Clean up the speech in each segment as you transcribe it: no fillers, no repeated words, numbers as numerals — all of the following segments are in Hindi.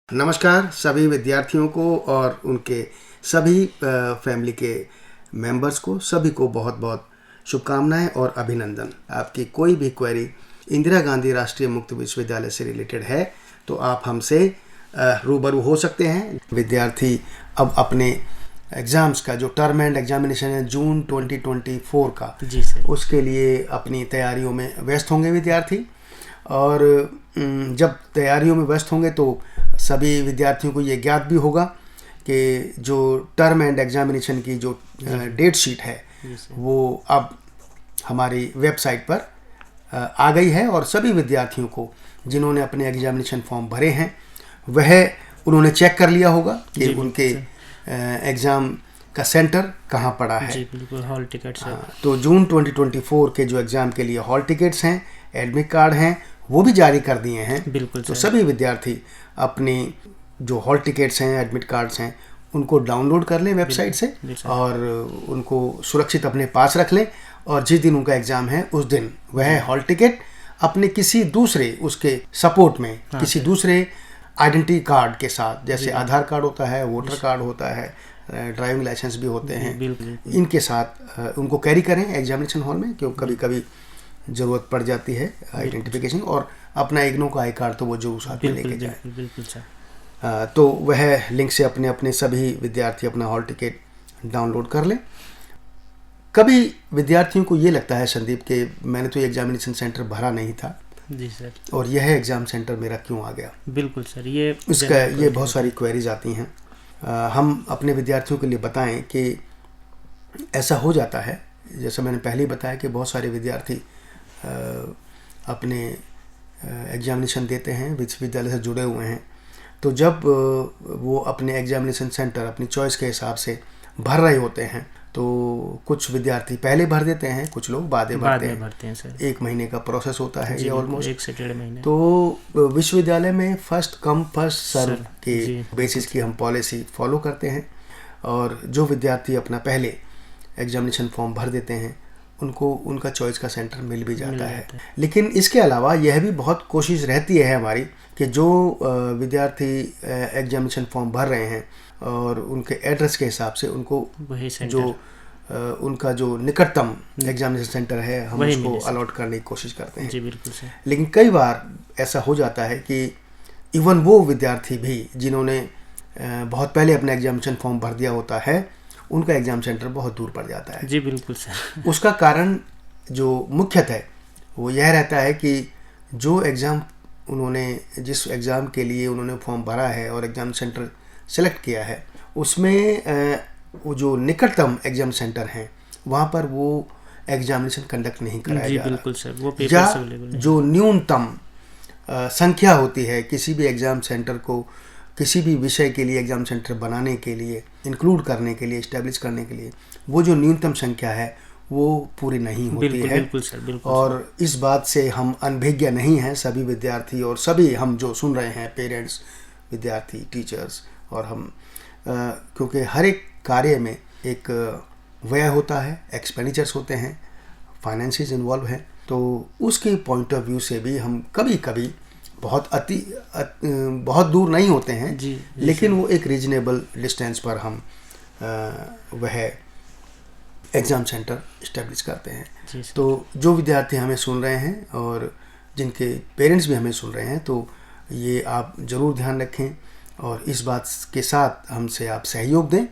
नमस्कार सभी विद्यार्थियों को और उनके सभी फैमिली के मेंबर्स को, सभी को बहुत बहुत शुभकामनाएं और अभिनंदन। आपकी कोई भी क्वेरी इंदिरा गांधी राष्ट्रीय मुक्त विश्वविद्यालय से रिलेटेड है तो आप हमसे रूबरू हो सकते हैं। विद्यार्थी अब अपने एग्ज़ाम्स का जो टर्म एंड एग्जामिनेशन है जून 2024 का, जी सर, उसके लिए अपनी तैयारियों में व्यस्त होंगे विद्यार्थी। और जब तैयारियों में व्यस्त होंगे तो सभी विद्यार्थियों को ये ज्ञात भी होगा कि जो टर्म एंड एग्जामिनेशन की जो डेट शीट है वो अब हमारी वेबसाइट पर आ गई है। और सभी विद्यार्थियों को जिन्होंने अपने एग्जामिनेशन फॉर्म भरे हैं वह उन्होंने चेक कर लिया होगा कि उनके एग्ज़ाम का सेंटर कहाँ पड़ा है। जी बिल्कुल, हॉल टिकट्स है। तो जून 2024 के जो एग्ज़ाम के लिए हॉल टिकट्स हैं, एडमिट कार्ड हैं, वो भी जारी कर दिए हैं। बिल्कुल तो सर। सभी विद्यार्थी अपनी जो हॉल टिकट्स हैं, एडमिट कार्ड्स हैं, उनको डाउनलोड कर लें वेबसाइट से और उनको सुरक्षित अपने पास रख लें। और जिस दिन उनका एग्ज़ाम है उस दिन वह हॉल टिकट अपने किसी दूसरे उसके सपोर्ट में किसी दूसरे आइडेंटिटी कार्ड के साथ, जैसे आधार कार्ड होता है, वोटर कार्ड होता है, ड्राइविंग लाइसेंस भी होते हैं, इनके साथ उनको कैरी करें एग्जामिनेशन हॉल में, क्योंकि कभी कभी ज़रूरत पड़ जाती है आइडेंटिफिकेशन। और अपना इग्नो का आई कार्ड तो वो जरूर साथ में लेके जाए। बिल्कुल सर। तो वह लिंक से अपने अपने सभी विद्यार्थी अपना हॉल टिकट डाउनलोड कर लें। कभी विद्यार्थियों को ये लगता है संदीप के मैंने तो एग्जामिनेशन सेंटर भरा नहीं था जी सर, और यह एग्ज़ाम सेंटर मेरा क्यों आ गया। बिल्कुल सर, ये बहुत सारी क्वेरीज आती हैं। हम अपने विद्यार्थियों के लिए बताएं कि ऐसा हो जाता है, जैसे मैंने पहले ही बताया कि बहुत सारे विद्यार्थी अपने एग्जामिनेशन देते हैं, विश्वविद्यालय से जुड़े हुए हैं। तो जब वो अपने एग्जामिनेशन सेंटर अपनी चॉइस के हिसाब से भर रहे होते हैं तो कुछ विद्यार्थी पहले भर देते हैं, कुछ लोग बाद में भरते हैं सर। 1 महीने का प्रोसेस होता है ये, ऑलमोस्ट 1 से 1.5 महीने। तो विश्वविद्यालय में फर्स्ट कम फर्स्ट सर्व के बेसिस की हम पॉलिसी फॉलो करते हैं। और जो विद्यार्थी अपना पहले एग्जामिनेशन फॉर्म भर देते हैं उनको उनका चॉइस का सेंटर मिल भी जाता है। लेकिन इसके अलावा यह भी बहुत कोशिश रहती है हमारी कि जो विद्यार्थी एग्जामिनेशन फॉर्म भर रहे हैं और उनके एड्रेस के हिसाब से उनको जो उनका जो निकटतम एग्जामिनेशन सेंटर है हम उसको अलॉट करने की कोशिश करते हैं। जी बिल्कुल सर। लेकिन कई बार ऐसा हो जाता है कि इवन वो विद्यार्थी भी जिन्होंने बहुत पहले अपना एग्जामिनेशन फॉर्म भर दिया होता है उनका एग्ज़ाम सेंटर बहुत दूर पड़ जाता है। जी बिल्कुल सर। उसका कारण जो मुख्यतः है वो यह रहता है कि जो एग्ज़ाम उन्होंने जिस एग्ज़ाम के लिए उन्होंने फॉर्म भरा है और एग्ज़ाम सेंटर सेलेक्ट किया है उसमें वो जो निकटतम एग्ज़ाम सेंटर हैं वहाँ पर वो एग्जामिनेशन कंडक्ट नहीं कराया जा बिल्कुल सर, वो पेपर या से अवेलेबल नहीं। जो न्यूनतम संख्या होती है किसी भी एग्ज़ाम सेंटर को किसी भी विषय के लिए एग्ज़ाम सेंटर बनाने के लिए, इंक्लूड करने के लिए, इस्टेब्लिश करने के लिए वो जो न्यूनतम संख्या है वो पूरी नहीं होती है। बिल्कुल सर, बिल्कुल। और इस बात से हम अनभिज्ञ नहीं हैं सभी विद्यार्थी और सभी हम जो सुन रहे हैं, पेरेंट्स, विद्यार्थी, टीचर्स, और हम क्योंकि हर एक कार्य में एक व्यय होता है, एक्सपेंडिचर्स होते हैं, फाइनेंसेस इन्वॉल्व हैं। तो उसके पॉइंट ऑफ व्यू से भी हम कभी कभी बहुत दूर नहीं होते हैं जी, लेकिन वो एक रीजनेबल डिस्टेंस पर हम वह एग्ज़ाम सेंटर इस्टेब्लिश करते हैं। तो जो विद्यार्थी हमें सुन रहे हैं और जिनके पेरेंट्स भी हमें सुन रहे हैं तो ये आप ज़रूर ध्यान रखें और इस बात के साथ हमसे आप सहयोग दें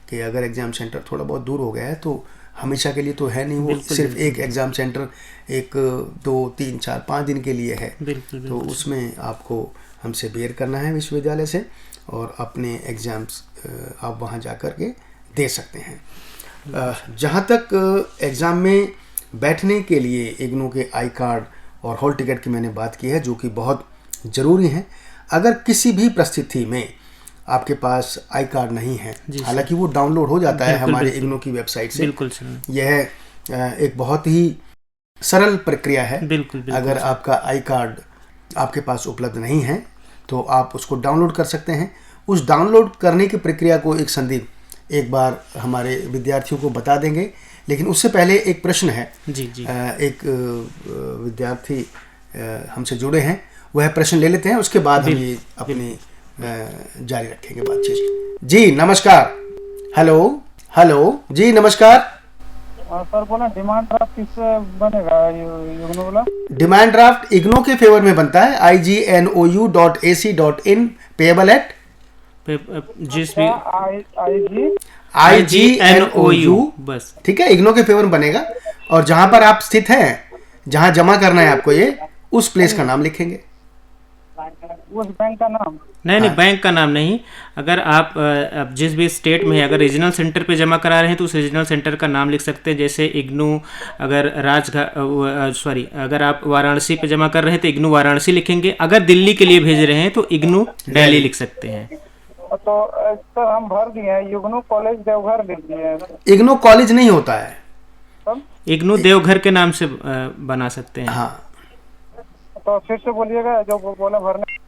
कि अगर एग्ज़ाम सेंटर थोड़ा बहुत दूर हो गया है तो हमेशा के लिए तो है नहीं, वो सिर्फ एक एग्ज़ाम सेंटर 1, 2, 3, 4, 5 दिन के लिए है। तो उसमें आपको हमसे बेयर करना है विश्वविद्यालय से और अपने एग्ज़ाम्स आप वहाँ जा कर के दे सकते हैं। जहाँ तक एग्ज़ाम में बैठने के लिए इग्नो के आई कार्ड और हॉल टिकट की मैंने बात की है जो कि बहुत ज़रूरी है। अगर किसी भी परिस्थिति में आपके पास आई कार्ड नहीं है, हालांकि वो डाउनलोड हो जाता है हमारे इग्नो की वेबसाइट से, बिल्कुल यह एक बहुत ही सरल प्रक्रिया है। अगर आपका आई कार्ड आपके पास उपलब्ध नहीं है तो आप उसको डाउनलोड कर सकते हैं। उस डाउनलोड करने की प्रक्रिया को एक संदीप एक बार हमारे विद्यार्थियों को बता देंगे, लेकिन उससे पहले एक प्रश्न है। एक विद्यार्थी हमसे जुड़े हैं, वह प्रश्न ले लेते हैं, उसके बाद हम ये अपनी जारी रखेंगे बातचीत। जी नमस्कार। हेलो हेलो जी नमस्कार। सर बोला डिमांड ड्राफ्ट किससे बनेगा इग्नू वाला? डिमांड ड्राफ्ट इग्नो के फेवर में बनता है, ignou.ac.in, पेएबल एट जिस भी IGNOU, बस। ठीक है, इग्नो के फेवर में बनेगा। और जहां पर आप स्थित हैं, जहां जमा करना है आपको, ये उस प्लेस का नाम लिखेंगे। उस बैंक का नाम? नहीं, बैंक का नाम नहीं। अगर आप जिस भी स्टेट में है, अगर रीजनल सेंटर पे जमा करा रहे हैं तो उस रीजनल सेंटर का नाम लिख सकते हैं। जैसे इग्नू, अगर अगर आप वाराणसी पे जमा कर रहे हैं तो इग्नू वाराणसी लिखेंगे। अगर दिल्ली के लिए भेज रहे हैं तो इग्नू दिल्ली लिख सकते हैं। तो सर हम भर दिए हैं, इग्नू कॉलेज देवघर लिख दिए हैं। इग्नो कॉलेज नहीं होता है, इग्नू देवघर के नाम से बना सकते हैं। हाँ, तो फिर से बोलिएगा जो बोला भरने।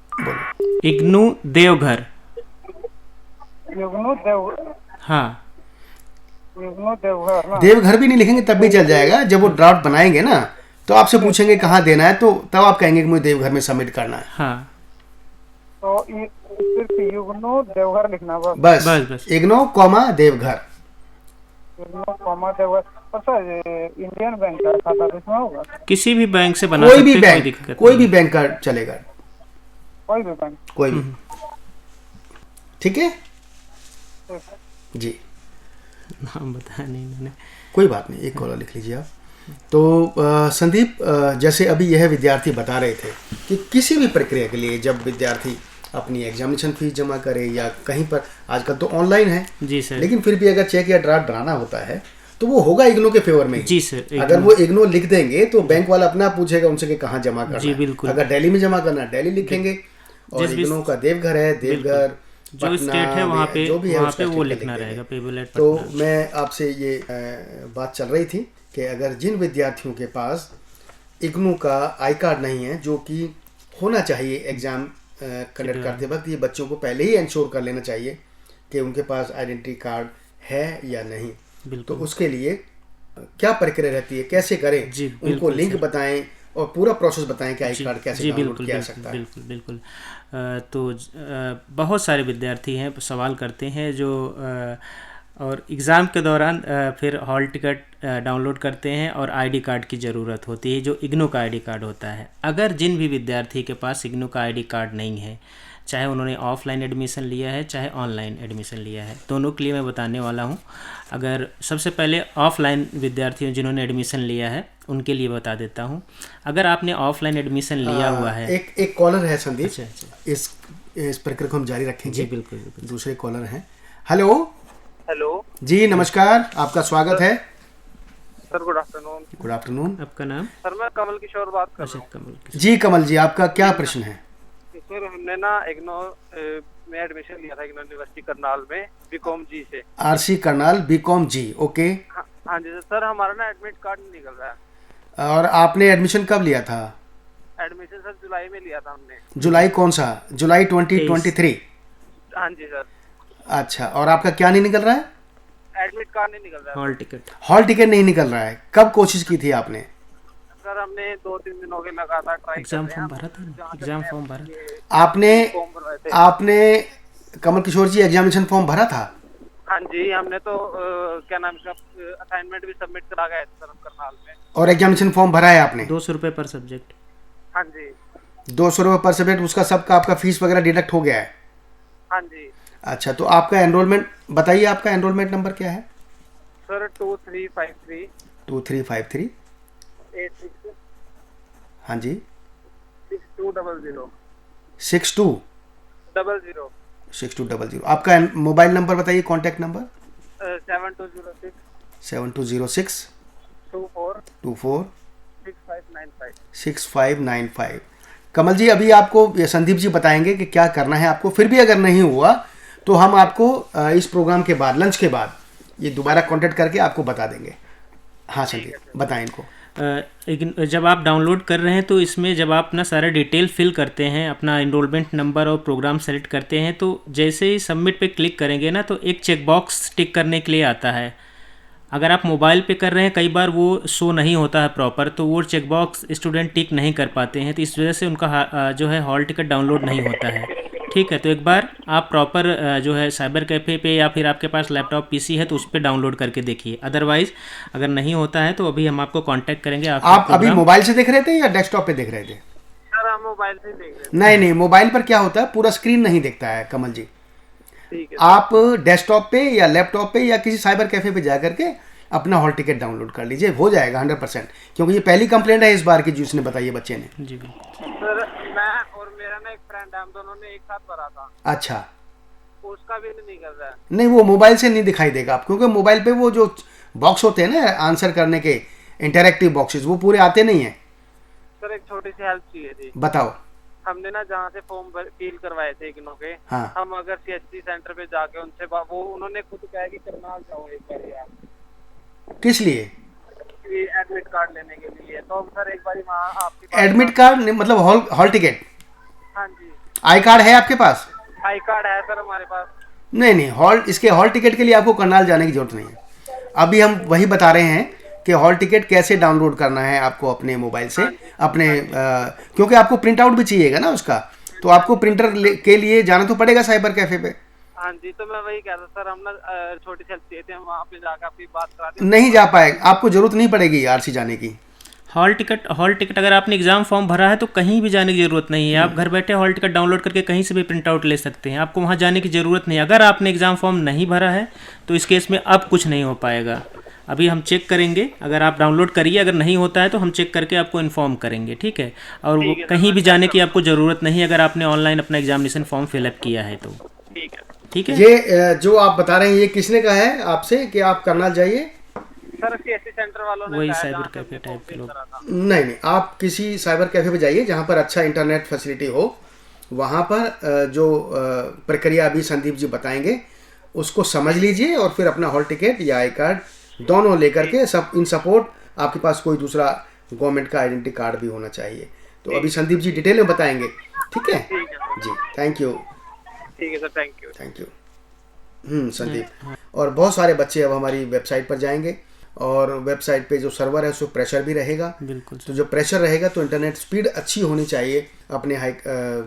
इग्नू देवघर। इग्नू देवघर? हाँ, इग्नू देवघर ना? देवघर भी नहीं लिखेंगे तब भी चल जाएगा। जब वो ड्राफ्ट बनाएंगे ना तो आपसे पूछेंगे कहाँ देना है, तो तब आप कहेंगे कि मुझे देवघर में सबमिट करना है। हाँ, तो सिर्फ इग्नू देवघर लिखना बस? बस। इग्नो कॉमा देवघर। इग्नू कॉमा देवघर। और सर इंडियन बैंक का खाता इसमें होगा? किसी भी बैंक से बना कोई सकते भी हैं, बैंक, कोई भी बैंक का चलेगा, कोई भी बैंक? कोई भी। ठीक है जी, नाम बताया नहीं मैंने। कोई बात नहीं, एक कॉलर लिख लीजिए आप। तो संदीप, जैसे अभी यह विद्यार्थी बता रहे थे कि किसी भी प्रक्रिया के लिए जब विद्यार्थी अपनी एग्जामिनेशन फीस जमा करे या कहीं पर, आजकल तो ऑनलाइन है जी सर, लेकिन फिर भी अगर चेक या ड्राफ्ट बनाना होता है तो वो होगा इग्नो के फेवर में ही। जी सर। अगर वो इग्नो लिख देंगे तो बैंक वाला अपना पूछेगा उनसे कि कहाँ जमा करना जी है। बिल्कुल। अगर दिल्ली में जमा करना है दिल्ली लिखेंगे, और इग्नो का देवघर है, देवघर जो स्टेट है वहाँ पे, जो भी है वहाँ उसका पे वो स्टेट लिखना लिख रहेगा, देंगे। पेबल एट तो पटना। मैं आपसे ये बात चल रही थी कि अगर जिन विद्यार्थियों के पास इग्नू का आई कार्ड नहीं है, जो कि होना चाहिए एग्जाम कंडक्ट करते वक्त, ये बच्चों को पहले ही इंश्योर कर लेना चाहिए कि उनके पास आइडेंटिटी कार्ड है या नहीं। तो उसके लिए क्या प्रक्रिया रहती है, कैसे करें, उनको लिंक बताएं और पूरा प्रोसेस बताएं कि आई कार्ड कैसे डाउनलोड किया जा सकता है। बिल्कुल। तो बहुत सारे विद्यार्थी हैं, सवाल करते हैं जो और एग्ज़ाम के दौरान फिर हॉल टिकट डाउनलोड करते हैं और आईडी कार्ड की ज़रूरत होती है, जो इग्नू का आईडी कार्ड होता है। अगर जिन भी विद्यार्थी के पास इग्नू का आईडी कार्ड नहीं है, चाहे उन्होंने ऑफलाइन एडमिशन लिया है चाहे ऑनलाइन एडमिशन लिया है, दोनों के लिए मैं बताने वाला हूं। अगर सबसे पहले ऑफलाइन विद्यार्थियों जिन्होंने एडमिशन लिया है उनके लिए बता देता हूं। अगर आपने ऑफलाइन एडमिशन लिया हुआ है, एक कॉलर है संदीप। अच्छा। इस प्रक्रिया को हम जारी रखेंगे। जी बिल्कुल। दूसरे कॉलर हैं। हेलो जी नमस्कार, आपका स्वागत है sir. Good afternoon. Good afternoon. आपका नाम? सर मैं कमल किशोर बात कर रहा हूँ। कमल जी कमल जी, आपका क्या प्रश्न है? सर हमने ना इग्नो में एडमिशन लिया था, इग्नो यूनिवर्सिटी करनाल में, बीकॉम जी से। आरसी करनाल बीकॉम जी, ओके। हाँ जी सर, हमारा ना एडमिट कार्ड नहीं निकल रहा है। और आपने एडमिशन कब लिया था? एडमिशन सर जुलाई में लिया था हमने। जुलाई कौन सा? जुलाई 2023? हाँ जी सर। अच्छा, और आपका क्या नहीं निकल रहा है? एडमिट कार्ड नहीं निकल रहा है। हॉल टिकट नहीं निकल रहा है। कब कोशिश की थी आपने? सर हमने 2-3 दिन हो गए लगातार ट्राई कर रहे हैं। एग्जाम फॉर्म भरा आपने कमल किशोर जी एग्जामिनेशन फॉर्म भरा था? हाँ जी, हमने तो क्या नाम का असाइनमेंट भी सबमिट करा गया सर करनाल में। और एग्जामिनेशन फॉर्म भरा है आपने? 200 रुपये पर सब्जेक्ट। हाँ जी। 200 रुपये पर सब्जेक्ट, उसका सबका आपका फीस वगैरह डिडक्ट हो गया है? हाँ जी। अच्छा, तो आपका एनरोलमेंट बताइए, आपका एनरोलमेंट नंबर क्या है? सर 2353 2353 86 हाँ जी 6200 6200 6200। आपका मोबाइल नंबर बताइए, कॉन्टैक्ट नंबर। 7206 24 6595। कमल जी, अभी आपको संदीप जी बताएंगे कि क्या करना है आपको। फिर भी अगर नहीं हुआ तो हम आपको इस प्रोग्राम के बाद, लंच के बाद, ये दोबारा कांटेक्ट करके आपको बता देंगे। हाँ संदीप, बताएं इनको। जब आप डाउनलोड कर रहे हैं तो इसमें जब आप अपना सारा डिटेल फिल करते हैं, अपना एनरोलमेंट नंबर और प्रोग्राम सेलेक्ट करते हैं, तो जैसे ही सबमिट पे क्लिक करेंगे ना, तो एक चेक बॉक्स टिक करने के लिए आता है। अगर आप मोबाइल पे कर रहे हैं, कई बार वो शो नहीं होता है प्रॉपर, तो वो चेक बॉक्स स्टूडेंट टिक नहीं कर पाते हैं, तो इस वजह से उनका जो है हॉल टिकट डाउनलोड नहीं होता है। ठीक है, तो एक बार आप प्रॉपर जो है साइबर कैफ़े पे या फिर आपके पास लैपटॉप पीसी है तो उस पर डाउनलोड करके देखिए। अदरवाइज अगर नहीं होता है तो अभी हम आपको कांटेक्ट करेंगे। आप अभी मोबाइल से देख रहे थे या डेस्कटॉप पे देख रहे थे? सर हम मोबाइल से देख रहे थे। नहीं, मोबाइल पर क्या होता है, पूरा स्क्रीन नहीं दिखता है कमल जी। ठीक है, आप डेस्कटॉप पे या लैपटॉप पे या किसी साइबर कैफे पे जा करके अपना हॉल टिकट डाउनलोड कर लीजिए, हो जाएगा 100%। क्योंकि ये पहली कंप्लेंट है इस बार की जिसने बताई है बच्चे ने। जी बिल्कुल सर मैं और मेरा ना एक फ्रेंड है, हम दोनों ने एक साथ भरा था। अच्छा, उसका भी नहीं कर रहा है। नहीं वो मोबाइल से नहीं दिखाई देगा आप, क्योंकि मोबाइल पे वो जो बॉक्स होते हैं ना आंसर करने के, इंटरैक्टिव बॉक्सेस, वो पूरे आते नहीं हैं। सर एक छोटी सी हेल्प चाहिए थी। बताओ। हमने ना जहाँ से फॉर्म फिल करवाए थे इग्नू के, हाँ। हम अगर सीएचसी सेंटर पे जाके उनसे वो उन्होंने खुद कहा कि करनाल जाओ एक बार यार। किस लिए? एडमिट कार्ड लेने के लिए। तो सर एक बार वहाँ आपके एडमिट कार्ड मतलब हॉल टिकट? हाँ जी। आई कार्ड है आपके पास? आई कार्ड है सर हमारे पास। नहीं, इसके हॉल टिकट के लिए आपको करनाल जाने की जरूरत नहीं है। अभी हम वही बता रहे हैं कि हॉल टिकट कैसे डाउनलोड करना है आपको अपने मोबाइल से, अपने क्योंकि आपको प्रिंट आउट भी चाहिएगा ना उसका, तो आपको प्रिंटर के लिए जाना तो पड़ेगा साइबर कैफे पे। हाँ जी, तो मैं वही कह रहा सर, हम ना छोटी सी हेल्प चाहिए थी, हम वहाँ पे जाकर आपकी बात करा दें। नहीं जा पाएगा, आपको जरूरत नहीं पड़ेगी आरसी जाने की। हॉल टिकट अगर आपने एग्ज़ाम फॉर्म भरा है तो कहीं भी जाने की ज़रूरत नहीं है। आप घर बैठे हॉल टिकट डाउनलोड करके कहीं से भी प्रिंट आउट ले सकते हैं, आपको वहाँ जाने की ज़रूरत नहीं। अगर आपने एग्ज़ाम फॉर्म नहीं भरा है तो इस केस में अब कुछ नहीं हो पाएगा। अभी हम चेक करेंगे, अगर आप डाउनलोड करिए, अगर नहीं होता है तो हम चेक करके आपको इन्फॉर्म करेंगे, ठीक है। और वो कहीं भी जाने की आपको ज़रूरत नहीं है अगर आपने ऑनलाइन अपना एग्जामिनेशन फॉर्म फिलअप किया है तो। ठीक है। ये जो आप बता रहे हैं ये किसने कहा है आपसे कि आप करनाल जाइए? सर सीएससी सेंटर वालों ने वही कहा, साइबर जहाँ से कैफे हमने टाइप के फॉर्म लोग। फिल करा था। नहीं, आप किसी साइबर कैफे पे जाइए जहाँ पर अच्छा इंटरनेट फैसिलिटी हो। वहाँ पर जो प्रक्रिया अभी संदीप जी बताएंगे उसको समझ लीजिए और फिर अपना हॉल टिकट या आई कार्ड दोनों लेकर के, सब इन सपोर्ट आपके पास कोई दूसरा गवर्नमेंट का आइडेंटिटी कार्ड भी होना चाहिए। तो अभी संदीप जी डिटेल में बताएंगे, ठीक है जी। Thank you. ठीक है सर, थैंक यू। संदीप। और बहुत सारे बच्चे अब हमारी वेबसाइट पर जाएंगे और वेबसाइट पे जो सर्वर है उसको प्रेशर भी रहेगा। बिल्कुल। तो जो प्रेशर रहेगा तो इंटरनेट स्पीड अच्छी होनी चाहिए अपने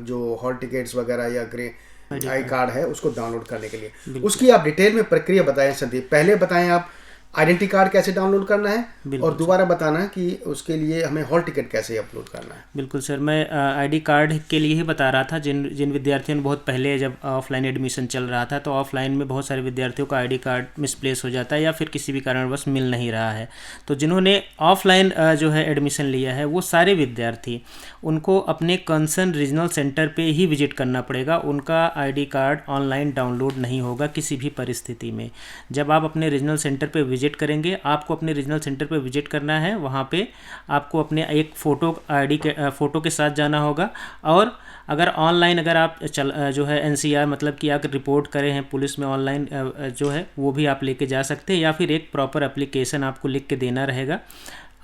जो हॉल टिकट्स वगैरह या ग्रे आई कार्ड है उसको डाउनलोड करने के लिए। उसकी आप डिटेल में प्रक्रिया बताएं संदीप। पहले बताएं आप आइडेंटिटी कार्ड कैसे डाउनलोड करना है और दोबारा बताना कि उसके लिए हमें हॉल टिकट कैसे अपलोड करना है। बिल्कुल सर, मैं आईडी कार्ड के लिए ही बता रहा था। जिन विद्यार्थियों ने बहुत पहले जब ऑफलाइन एडमिशन चल रहा था तो ऑफलाइन में बहुत सारे विद्यार्थियों का आईडी कार्ड मिसप्लेस हो जाता है या फिर किसी भी कारणवश मिल नहीं रहा है। तो जिन्होंने ऑफलाइन जो है एडमिशन लिया है वो सारे विद्यार्थी, उनको अपने कंसर्न रीजनल सेंटर पे ही विजिट करना पड़ेगा। उनका आईडी कार्ड ऑनलाइन डाउनलोड नहीं होगा किसी भी परिस्थिति में। जब आप अपने रीजनल सेंटर पे विजिट करेंगे, आपको अपने रीजनल सेंटर पे विजिट करना है। वहाँ पे आपको अपने एक फ़ोटो के साथ जाना होगा। और अगर ऑनलाइन अगर आप जो है एनसीआर मतलब कि अगर रिपोर्ट करें हैं पुलिस में ऑनलाइन जो है वो भी आप लेके जा सकते हैं, या फिर एक प्रॉपर एप्लीकेशन आपको लिख के देना रहेगा।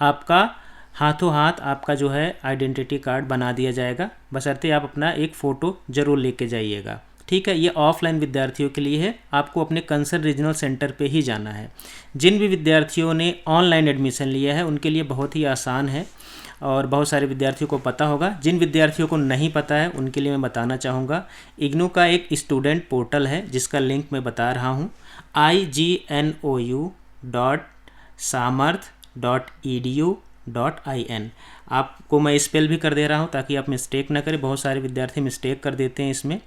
आपका हाथों हाथ आपका जो है आइडेंटिटी कार्ड बना दिया जाएगा, बशर्ते आप अपना एक फ़ोटो ज़रूर लेके जाइएगा, ठीक है। ये ऑफलाइन विद्यार्थियों के लिए है, आपको अपने कंसर्न रीजनल सेंटर पे ही जाना है। जिन भी विद्यार्थियों ने ऑनलाइन एडमिशन लिया है उनके लिए बहुत ही आसान है और बहुत सारे विद्यार्थियों को पता होगा। जिन विद्यार्थियों को नहीं पता है उनके लिए मैं बताना चाहूँगा, इग्नू का एक स्टूडेंट पोर्टल है जिसका लिंक मैं बता रहा हूँ, ignou.samarth.edu.in। आपको मैं स्पेल भी कर दे रहा हूँ ताकि आप मिस्टेक ना करें, बहुत सारे विद्यार्थी मिस्टेक कर देते हैं इसमें।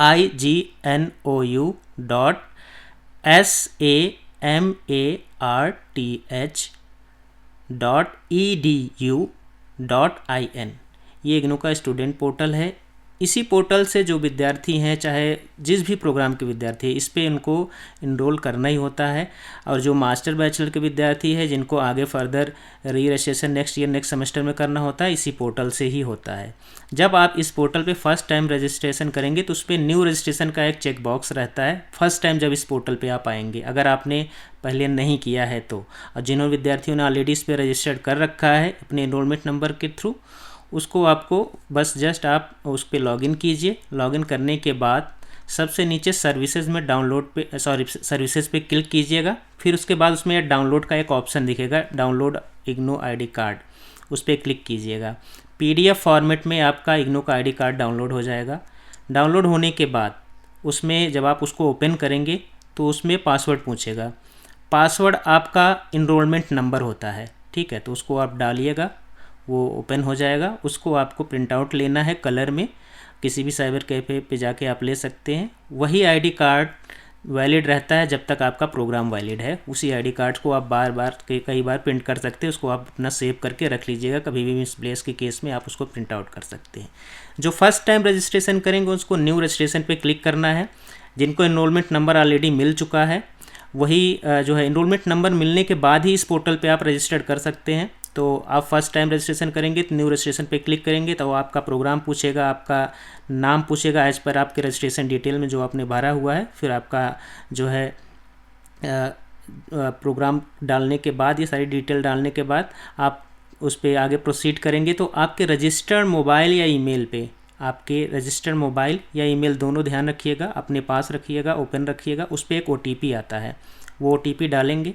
ignou.samarth.edu.in। ये इग्नू का स्टूडेंट पोर्टल है। इसी पोर्टल से जो विद्यार्थी हैं, चाहे जिस भी प्रोग्राम के विद्यार्थी हैं, इस पे इनको इनरोल करना ही होता है। और जो मास्टर बैचलर के विद्यार्थी हैं जिनको आगे फर्दर री रजिस्ट्रेशन नेक्स्ट सेमेस्टर में करना होता है, इसी पोर्टल से ही होता है। जब आप इस पोर्टल पे फर्स्ट टाइम रजिस्ट्रेशन करेंगे तो उस पर न्यू रजिस्ट्रेशन का एक चेक बॉक्स रहता है फर्स्ट टाइम जब इस पोर्टल पे आप आएंगे, अगर आपने पहले नहीं किया है तो। और जिन्होंने विद्यार्थियों ने ऑलरेडी इस पर रजिस्टर्ड कर रखा है अपने एनरोलमेंट नंबर के थ्रू, उसको आपको बस जस्ट आप उस पर लॉगिन कीजिए। लॉगिन करने के बाद सबसे नीचे सर्विसेज में सर्विसेज पे क्लिक कीजिएगा। फिर उसके बाद उसमें डाउनलोड का एक ऑप्शन दिखेगा, डाउनलोड इग्नू आईडी कार्ड, उस पर क्लिक कीजिएगा। PDF फॉर्मेट में आपका इग्नू का आईडी कार्ड डाउनलोड हो जाएगा। डाउनलोड होने के बाद उसमें जब आप उसको ओपन करेंगे तो उसमें पासवर्ड पूछेगा। पासवर्ड आपका इनरोलमेंट नंबर होता है, ठीक है, तो उसको आप डालिएगा, वो ओपन हो जाएगा। उसको आपको प्रिंट आउट लेना है कलर में, किसी भी साइबर कैफ़े पे जाके आप ले सकते हैं। वही आईडी कार्ड वैलिड रहता है जब तक आपका प्रोग्राम वैलिड है। उसी आईडी कार्ड को आप बार बार कई बार प्रिंट कर सकते हैं, उसको आप अपना सेव करके रख लीजिएगा, कभी भी मिसप्लेस के केस में आप उसको प्रिंट आउट कर सकते हैं। जो फर्स्ट टाइम रजिस्ट्रेशन करेंगे उसको न्यू रजिस्ट्रेशन पे क्लिक करना है। जिनको एनरोलमेंट नंबर ऑलरेडी मिल चुका है वही जो है एनरोलमेंट नंबर मिलने के बाद ही इस पोर्टल पे आप रजिस्टर कर सकते हैं। तो आप फर्स्ट टाइम रजिस्ट्रेशन करेंगे तो न्यू रजिस्ट्रेशन पे क्लिक करेंगे तो आपका प्रोग्राम पूछेगा, आपका नाम पूछेगा एज पर आपके रजिस्ट्रेशन डिटेल में जो आपने भरा हुआ है। फिर आपका जो है प्रोग्राम डालने के बाद, ये सारी डिटेल डालने के बाद आप उस पर आगे प्रोसीड करेंगे तो आपके रजिस्टर्ड मोबाइल या ईमेल पे, आपके रजिस्टर्ड मोबाइल या ईमेल दोनों ध्यान रखिएगा, अपने पास रखिएगा, ओपन रखिएगा। उस पर एक OTP आता है, वो OTP डालेंगे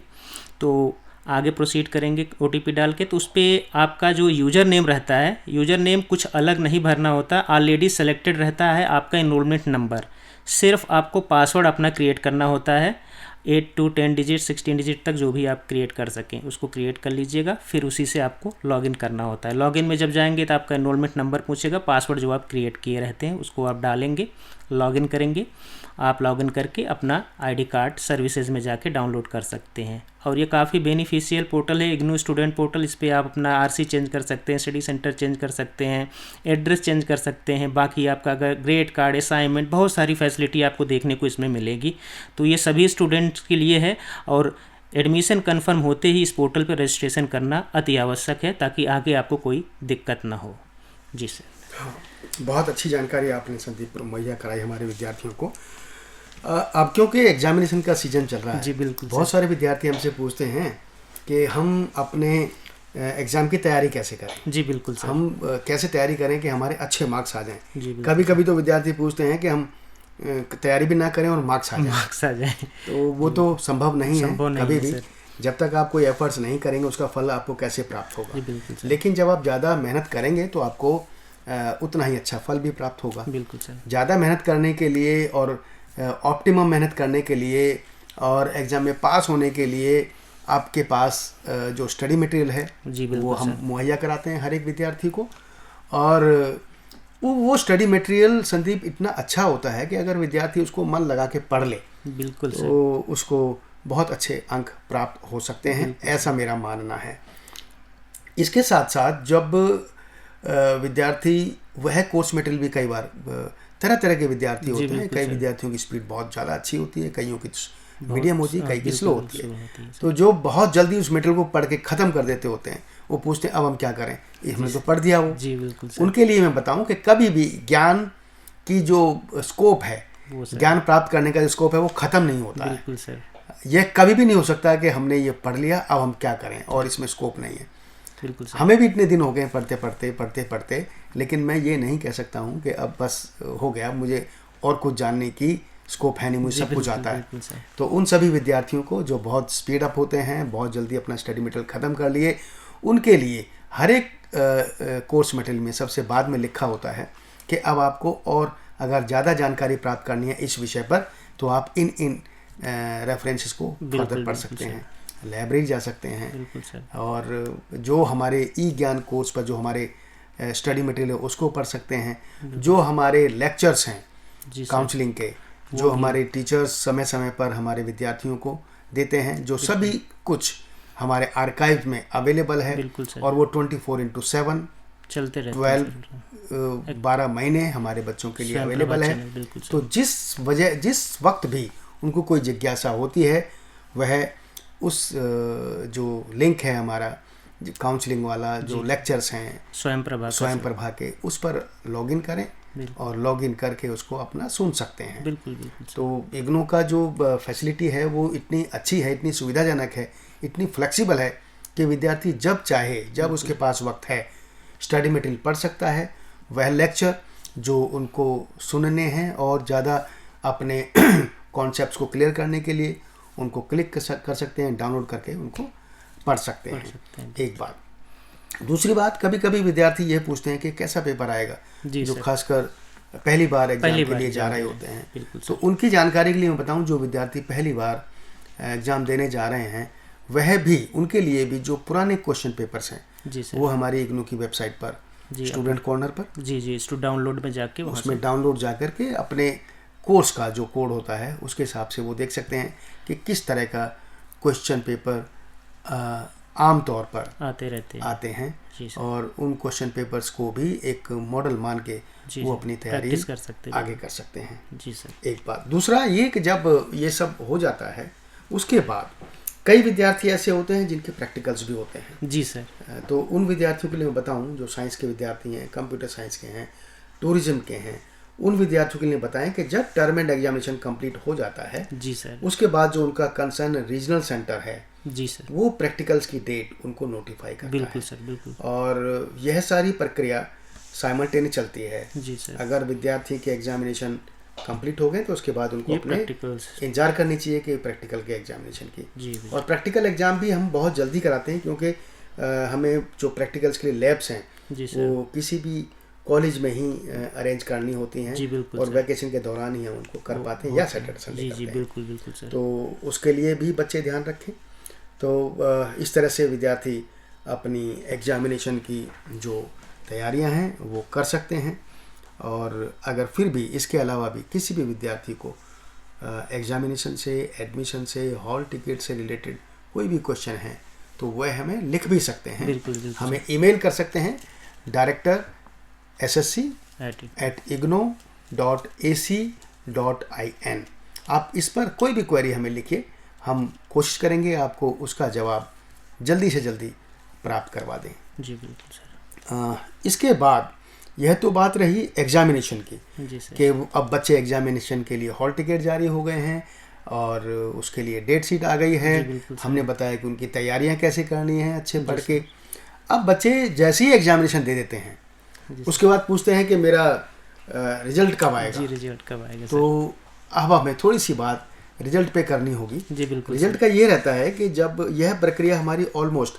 तो आगे प्रोसीड करेंगे OTP डाल के। तो उस पर आपका जो यूज़र नेम रहता है, यूज़र नेम कुछ अलग नहीं भरना होता, ऑलरेडी सेलेक्टेड रहता है आपका एनरोलमेंट नंबर। सिर्फ आपको पासवर्ड अपना क्रिएट करना होता है, 8 to 10 डिजिट 16 डिजिट तक जो भी आप क्रिएट कर सकें उसको क्रिएट कर लीजिएगा। फिर उसी से आपको लॉगिन करना होता है। लॉगिन में जब जाएंगे तो आपका एनरोलमेंट नंबर पूछेगा, पासवर्ड जो आप क्रिएट किए रहते हैं उसको आप डालेंगे, लॉगिन करेंगे। आप लॉगिन करके अपना आईडी कार्ड सर्विसेज में जाके डाउनलोड कर सकते हैं। और ये काफ़ी बेनिफिशियल पोर्टल है, इग्नू स्टूडेंट पोर्टल। इस पर आप अपना RC चेंज कर सकते हैं, स्टडी सेंटर चेंज कर सकते हैं, एड्रेस चेंज कर सकते हैं। बाकी आपका अगर ग्रेड कार्ड, असाइनमेंट, बहुत सारी फैसिलिटी आपको देखने को इसमें मिलेगी। तो ये सभी स्टूडेंट्स के लिए है और एडमिशन कन्फर्म होते ही इस पोर्टल पर रजिस्ट्रेशन करना अति आवश्यक है ताकि आगे आपको कोई दिक्कत ना हो। जी सर। हाँ, बहुत अच्छी जानकारी आपने संदीप मुहैया कराई हमारे विद्यार्थियों को। अब क्योंकि एग्जामिनेशन का सीजन चल रहा है, जी बिल्कुल, बहुत सारे विद्यार्थी हमसे पूछते हैं कि हम अपने एग्ज़ाम की तैयारी कैसे करें। जी बिल्कुल सर। हम कैसे तैयारी करें कि हमारे अच्छे मार्क्स आ जाएं। जी कभी कभी तो विद्यार्थी पूछते हैं कि हम तैयारी भी ना करें और मार्क्स आ जाए, तो वो तो संभव नहीं है कभी भी। जब तक आप कोई एफर्ट्स नहीं करेंगे उसका फल आपको कैसे प्राप्त होगा। लेकिन जब आप ज़्यादा मेहनत करेंगे तो आपको उतना ही अच्छा फल भी प्राप्त होगा। बिल्कुल सर। ज़्यादा मेहनत करने के लिए और ऑप्टिमम मेहनत करने के लिए और एग्ज़ाम में पास होने के लिए आपके पास जो स्टडी मटेरियल है वो हम मुहैया कराते हैं हर एक विद्यार्थी को। और वो स्टडी मटेरियल संदीप इतना अच्छा होता है कि अगर विद्यार्थी उसको मन लगा के पढ़ ले, बिल्कुल तो उसको बहुत अच्छे अंक प्राप्त हो सकते हैं, ऐसा मेरा मानना है। इसके साथ साथ जब विद्यार्थी वह कोर्स मटेरियल भी कई बार तरह तरह के विद्यार्थी होते हैं। कई विद्यार्थियों की स्पीड बहुत ज़्यादा अच्छी होती है, कईयों की मीडियम होती है, कई की स्लो होती है। तो जो बहुत जल्दी उस मटेरियल को पढ़ के ख़त्म कर देते होते हैं वो पूछते हैं अब हम क्या करें, हमने तो पढ़ दिया वो। जी बिल्कुल। उनके लिए मैं बताऊं कि कभी भी ज्ञान की जो स्कोप है, ज्ञान प्राप्त करने का जो स्कोप है वो ख़त्म नहीं होता है। बिल्कुल सर। यह कभी भी नहीं हो सकता कि हमने ये पढ़ लिया अब हम क्या करें और इसमें स्कोप नहीं है। बिल्कुल सर। हमें भी इतने दिन हो गए पढ़ते पढ़ते, लेकिन मैं ये नहीं कह सकता हूँ कि अब बस हो गया, मुझे और कुछ जानने की स्कोप है नहीं, मुझे सब कुछ आता है। तो उन सभी विद्यार्थियों को जो बहुत स्पीड अप होते हैं, बहुत जल्दी अपना स्टडी मटेरियल ख़त्म कर लिए, उनके लिए हर एक कोर्स मटेरियल में सबसे बाद में लिखा होता है कि अब आपको और अगर ज़्यादा जानकारी प्राप्त करनी है इस विषय पर तो आप इन रेफरेंसेस को फर्दर पढ़ सकते हैं, लाइब्रेरी जा सकते हैं। और जो हमारे ई ज्ञान कोर्स पर जो हमारे स्टडी मटेरियल है उसको पढ़ सकते हैं। जो हमारे लेक्चर्स हैं काउंसलिंग के, जो हमारे टीचर्स समय समय पर हमारे विद्यार्थियों को देते हैं, जो सभी कुछ हमारे आर्काइव में अवेलेबल है और वो 24/7 चलते रहते हैं, 12 महीने हमारे बच्चों के लिए अवेलेबल है। तो जिस वक्त भी उनको कोई जिज्ञासा होती है वह उस जो लिंक है हमारा काउंसलिंग वाला, जो लेक्चर्स हैं स्वयं प्रभा के, उस पर लॉगिन करें और लॉगिन करके उसको अपना सुन सकते हैं। बिल्कुल। तो इग्नू का जो फैसिलिटी है वो इतनी अच्छी है, इतनी सुविधाजनक है, इतनी फ्लेक्सिबल है कि विद्यार्थी जब चाहे, जब उसके पास वक्त है, स्टडी मटेरियल पढ़ सकता है। वह लेक्चर जो उनको सुनने हैं और ज़्यादा अपने कॉन्सेप्ट्स को क्लियर करने के लिए उनको क्लिक कर सकते हैं, डाउनलोड करके उनको पढ़ सकते हैं। एक बात। दूसरी बात, कभी कभी विद्यार्थी ये पूछते हैं कि कैसा पेपर आएगा, जो खासकर पहली बार एग्जाम के लिए जा रहे होते हैं, तो उनकी जानकारी के लिए मैं बताऊं, जो विद्यार्थी पहली बार एग्ज़ाम देने जा रहे हैं वह भी, उनके लिए भी जो पुराने क्वेश्चन पेपर्स हैं जी सर, वो हमारी इग्नू की वेबसाइट पर, स्टूडेंट कॉर्नर पर जी डाउनलोड में जाके उसमें डाउनलोड जा कर के अपने कोर्स का जो कोड होता है उसके हिसाब से वो देख सकते हैं कि किस तरह का क्वेश्चन पेपर आम तौर पर आते हैं और उन क्वेश्चन पेपर्स को भी एक मॉडल मान के वो अपनी तैयारी आगे कर सकते हैं। जी सर। एक बात, दूसरा ये कि जब ये सब हो जाता है उसके बाद कई विद्यार्थी ऐसे होते हैं जिनके प्रैक्टिकल्स भी होते हैं। जी सर। तो उन विद्यार्थियों के लिए मैं बताऊं, जो साइंस के विद्यार्थी हैं, कंप्यूटर साइंस के हैं, टूरिज्म के हैं, उन विद्यार्थियों के लिए बताएं कि जब टर्म एंड एग्जामिनेशन कंप्लीट हो जाता है जी सर, उसके बाद जो उनका कंसर्न रीजनल सेंटर है जी सर, वो प्रैक्टिकल्स की डेट उनको नोटिफाई करता बिल्कुल है। सर, बिल्कुल। और यह सारी प्रक्रिया साइमल्टेनियस चलती है। जी सर। अगर विद्यार्थी के एग्जामिनेशन कंप्लीट हो गए तो उसके बाद उनको अपने प्रैक्टिकल्स इंतजार करनी चाहिए कि प्रैक्टिकल के एग्जामिनेशन की। जी। और प्रैक्टिकल एग्जाम भी हम बहुत जल्दी कराते हैं क्योंकि हमें जो प्रैक्टिकल्स के लिए लैब्स हैं वो किसी भी कॉलेज में ही अरेंज करनी होती हैं। जी बिल्कुल। और वैकेशन के दौरान ही हम उनको कर पाते हैं या सैटरडे संडे जी बिल्कुल बिल्कुल सर। तो उसके लिए भी बच्चे ध्यान रखें। तो इस तरह से विद्यार्थी अपनी एग्जामिनेशन की जो तैयारियां हैं वो कर सकते हैं। और अगर फिर भी इसके अलावा भी किसी भी विद्यार्थी को एग्जामिनेशन से, एडमिशन से, हॉल टिकट से रिलेटेड कोई भी क्वेश्चन है तो वह हमें लिख भी सकते हैं। बिल्कुल। हमें ईमेल कर सकते हैं director ssc@igno.ac.in। आप इस पर कोई भी क्वेरी हमें लिखिए, हम कोशिश करेंगे आपको उसका जवाब जल्दी से जल्दी प्राप्त करवा दें। जी बिल्कुल सर। इसके बाद यह तो बात रही एग्जामिनेशन की जी सर, कि अब बच्चे एग्जामिनेशन के लिए हॉल टिकट जारी हो गए हैं और उसके लिए डेट शीट आ गई है। हमने बताया कि उनकी तैयारियां कैसे करनी है अच्छे पढ़ के। अब बच्चे जैसे ही एग्जामिनेशन दे देते हैं उसके बाद पूछते हैं कि मेरा रिजल्ट कब आएगा। जी, रिजल्ट कब आएगा। तो अब हमें थोड़ी सी बात रिजल्ट पे करनी होगी। जी बिल्कुल। रिजल्ट का ये रहता है कि जब यह प्रक्रिया हमारी ऑलमोस्ट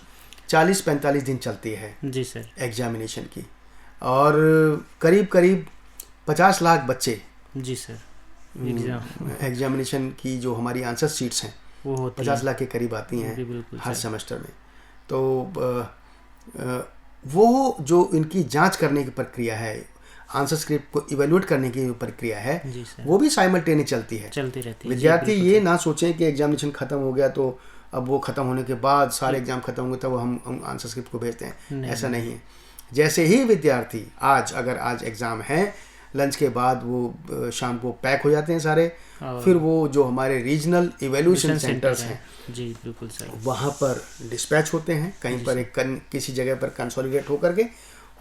40-45 दिन चलती है जी सर एग्जामिनेशन की, और करीब करीब 50 लाख बच्चे जी सर एग्जामिनेशन की जो हमारी आंसर शीट्स हैं वो होती 50 लाख के करीब आती हैं हर सेमेस्टर में। तो वो जो इनकी जांच करने की प्रक्रिया है, आंसर स्क्रिप्ट को इवेल्युएट करने की जो प्रक्रिया है वो भी साइमल्टेनियस चलती रहती है। विद्यार्थी ये ना सोचें कि एग्जामिनेशन खत्म हो गया तो अब वो खत्म होने के बाद सारे एग्जाम खत्म होंगे तब हम आंसर स्क्रिप्ट को भेजते हैं। ऐसा नहीं है। जैसे ही विद्यार्थी अगर आज एग्जाम है, लंच के बाद वो शाम को पैक हो जाते हैं सारे, फिर वो जो हमारे रीजनल इवेल्यूएशन सेंटर्स हैं जी बिल्कुल सर, वहाँ पर डिस्पैच होते हैं कहीं पर किसी जगह पर कंसोलिडेट होकर के,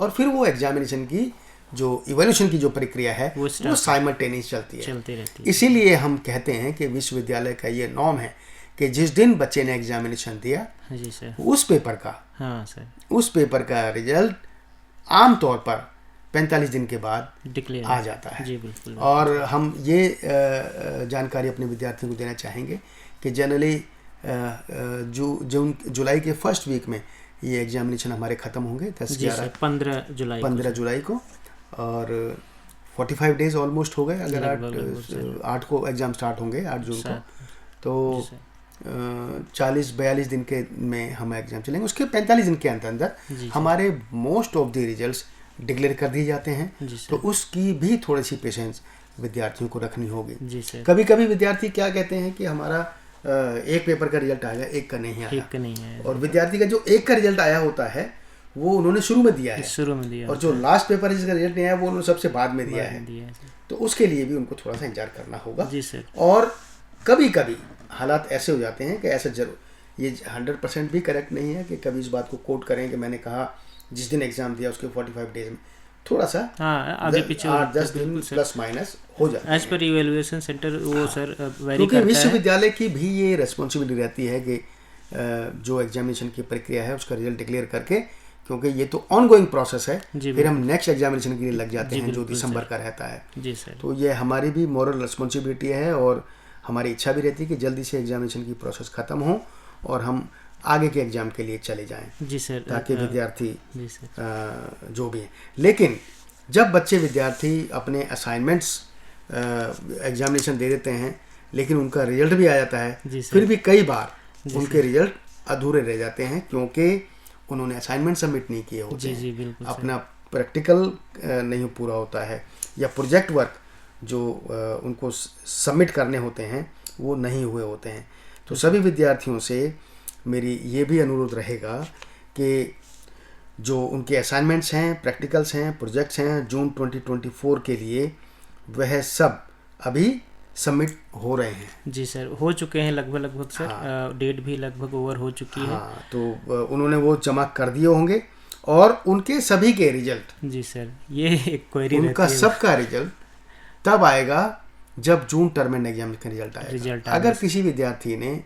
और फिर वो एग्जामिनेशन की जो इवोल्यूशन की जो प्रक्रिया है वो साइमल्टेनियस चलती रहती है। इसीलिए हम कहते हैं कि विश्वविद्यालय का ये नॉर्म है कि जिस दिन बच्चे ने एग्जामिनेशन दिया जी सर, उस पेपर का रिजल्ट आम तौर पर 45 दिन के बाद डिक्लेयर आ जाता है। जी बिल्कुल। और हम ये जानकारी अपने विद्यार्थियों को देना चाहेंगे कि जनरली जुलाई के फर्स्ट वीक में ये एग्जामिनेशन हमारे ख़त्म होंगे 15 जुलाई को, और 45 डेज ऑलमोस्ट हो गए। अगर 8 को एग्ज़ाम स्टार्ट होंगे 8 जून को, तो 40-42 दिन के में हम एग्ज़ाम चलेंगे। उसके 45 दिन के अंदर हमारे most of the results declare कर दिए जाते हैं। तो उसकी भी थोड़ी सी पेशेंस विद्यार्थियों को रखनी होगी। कभी कभी विद्यार्थी क्या कहते हैं कि हमारा एक पेपर का रिजल्ट आएगा, एक का नहीं आया, और विद्यार्थी का जो एक का रिजल्ट आया होता है वो उन्होंने शुरू में दिया है, और जो लास्ट पेपर जिसका रिजल्ट नहीं आया वो उन्होंने सबसे बाद में दिया है। तो उसके लिए भी उनको थोड़ा सा इंतजार करना होगा। और कभी कभी हालात ऐसे हो जाते हैं कि ऐसा जरूर ये 100% भी करेक्ट नहीं है कि कभी इस बात को कोट करें कि मैंने कहा जिस दिन एग्जाम दिया उसके 45 डेज में थोड़ा सा आगे पीछे 8-10 दिन प्लस माइनस हो जाता है। एज पर इवैल्यूएशन सेंटर वो सर वेरी क्योंकि विश्वविद्यालय की भी ये रेस्पॉन्सिबिलिटी रहती है कि जो एग्जामिनेशन की प्रक्रिया है उसका रिजल्ट डिक्लेयर करके, क्योंकि ये तो ऑनगोइंग प्रोसेस है, फिर हम नेक्स्ट एग्जामिनेशन के लिए लग जाते हैं जो दिसंबर का रहता है। जी सर। तो ये हमारी भी मॉरल रिस्पॉन्सिबिलिटी है और हमारी इच्छा भी रहती है कि जल्दी से एग्जामिनेशन की प्रोसेस खत्म हो और हम आगे के एग्जाम के लिए चले जाएं। जी सर। ताकि विद्यार्थी जो भी है, लेकिन जब बच्चे विद्यार्थी अपने असाइनमेंट्स एग्जामिनेशन दे देते हैं लेकिन उनका रिजल्ट भी आ जाता है, फिर भी कई बार उनके रिजल्ट अधूरे रह जाते हैं क्योंकि उन्होंने असाइनमेंट सबमिट नहीं किए होते हैं, अपना प्रैक्टिकल नहीं पूरा होता है या प्रोजेक्ट वर्क जो उनको सबमिट करने होते हैं वो नहीं हुए होते हैं। तो सभी विद्यार्थियों से मेरी ये भी अनुरोध रहेगा कि जो उनके असाइनमेंट्स हैं, प्रैक्टिकल्स हैं, प्रोजेक्ट्स हैं जून 2024 के लिए, वह सब अभी सबमिट हो रहे हैं। जी सर, हो चुके हैं लगभग सर। हाँ। डेट भी लगभग ओवर हो चुकी है। तो उन्होंने वो जमा कर दिए होंगे और उनके सभी के रिजल्ट, जी सर, ये एक क्वेरी उनका सबका रिजल्ट तब आएगा जब जून टर्म एंड एग्जाम का रिजल्ट आएगा। अगर किसी विद्यार्थी ने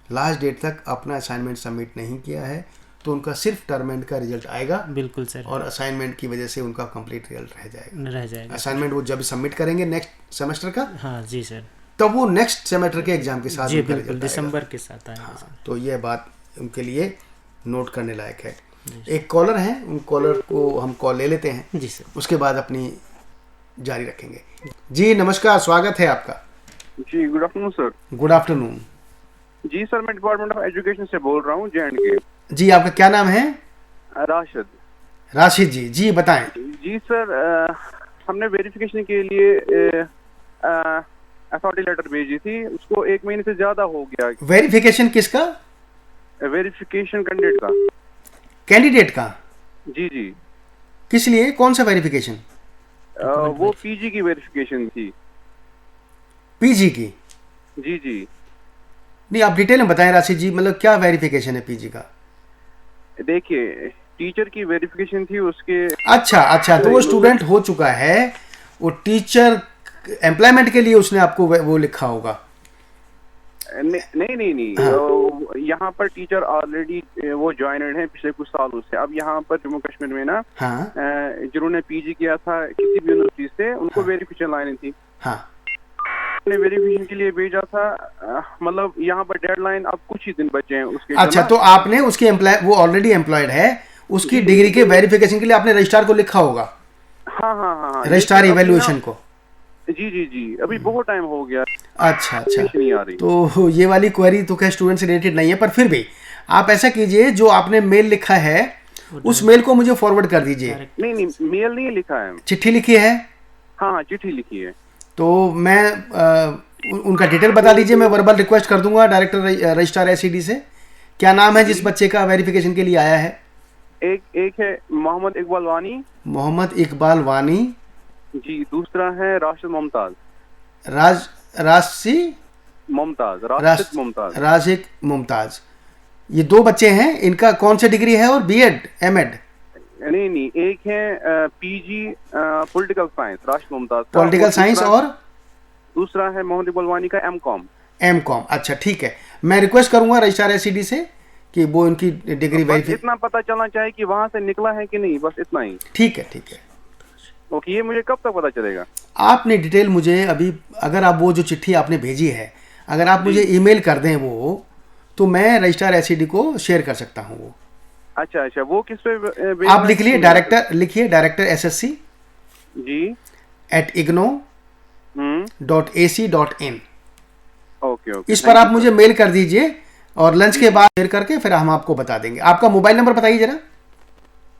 लास्ट डेट तक अपना असाइनमेंट सबमिट नहीं किया है तो उनका सिर्फ टर्म एंड का रिजल्ट आएगा। बिल्कुल सर। और असाइनमेंट की वजह से उनका कंप्लीट रिजल्ट रह जाएगा। असाइनमेंट वो जब सबमिट करेंगे नेक्स्ट सेमेस्टर का, हाँ जी सर, तब वो नेक्स्ट सेमेस्टर के एग्जाम के साथ दिसंबर के साथ आएगा। हाँ, तो ये बात उनके लिए नोट करने लायक है। एक कॉलर है, उन कॉलर को हम कॉल ले लेते हैं जी सर, उसके बाद अपनी जारी रखेंगे। जी नमस्कार, स्वागत है आपका। जी good afternoon sir. Good afternoon जी सर, मैं डिपार्टमेंट ऑफ एजुकेशन से बोल रहा हूँ, J&K। जी आपका क्या नाम है? राशिद। राशिद जी, जी बताएं। जी सर, हमने वेरिफिकेशन के लिए अथॉरिटी लेटर भेजी थी, उसको 1 महीने से ज्यादा हो गया। वेरिफिकेशन किसका? वेरिफिकेशन कैंडिडेट का। कैंडिडेट का? जी जी। किस लिए, कौन सा वेरिफिकेशन? वो पीजी की वेरिफिकेशन थी। पीजी की? जी जी। नहीं, आप डिटेल में बताएं राशिद जी, मतलब क्या वेरिफिकेशन है पीजी का? देखिए, टीचर की वेरिफिकेशन थी उसके। अच्छा, तो वो स्टूडेंट हो चुका है, वो टीचर एम्प्लॉयमेंट के लिए उसने आपको वो लिखा होगा। नहीं। हाँ। यहाँ पर टीचर ऑलरेडी वो ज्वाइनड हैं पिछले कुछ सालों से। अब यहाँ पर जम्मू कश्मीर में ना, हाँ। जिन्होंने पीजी किया था किसी भी यूनिवर्सिटी से, उनको वेरिफिकेशन लानी थी। हाँ। ने वेरिफिकेशन के लिए भेजा था, मतलब यहाँ पर डेडलाइन अब कुछ ही दिन बचे हैं उसके। अच्छा, तो आपने उसके वो ऑलरेडी एम्प्लॉयड है, उसकी डिग्री के वेरिफिकेशन के लिए आपने रजिस्ट्रार को लिखा होगा। हाँ, रजिस्ट्रार इवैल्यूएशन को। जी, अभी बहुत टाइम हो गया। अच्छा, नहीं आ रही। तो ये वाली क्वेरी तो क्या स्टूडेंट से रिलेटेड नहीं है, पर फिर भी आप ऐसा कीजिए, जो आपने मेल लिखा है उस मेल को मुझे फॉरवर्ड कर दीजिए। नहीं, मेल नहीं लिखा है, चिट्ठी लिखी है। हाँ, चिट्ठी लिखी है। तो मैं उनका डिटेल बता दीजिए, मैं वर्बल रिक्वेस्ट कर दूंगा डायरेक्टर रजिस्ट्रार एसईडी से। क्या नाम है जिस बच्चे का वेरिफिकेशन के लिए आया है? एक है मोहम्मद इकबाल वानी। मोहम्मद इकबाल वानी जी। दूसरा है राशिद मुमताज। राशिद मुमताज। ये 2 बच्चे हैं, इनका कौन सी डिग्री है और बीएड एमएड? नहीं, एक है PG political science, Rashid Mumtaz political science, और दूसरा है मोहम्मद इकबाल वानी का एमकॉम। अच्छा, ठीक है, मैं रिक्वेस्ट करूंगा रजिस्ट्रार एसईडी से कि वो इनकी डिग्री वेरीफाई। इतना पता चलना चाहिए कि वहां से निकला है कि नहीं, बस इतना ही। ठीक है। ओके, ये मुझे कब तक पता चलेगा? आपने डिटेल मुझे अभी, अगर आप वो जो चिट्ठी आपने भेजी है, अगर आप मुझे ईमेल कर दें वो, तो मैं रजिस्ट्रार एसईडी को शेयर कर सकता हूँ वो। अच्छा, वो किस पे? आप लिखिए डायरेक्टर एसएससी जी @igno.ac.in। ओके। इस पर आप मुझे मेल कर दीजिए और लंच के बाद शेयर करके फिर हम आपको बता देंगे। आपका मोबाइल नंबर बताइए जरा।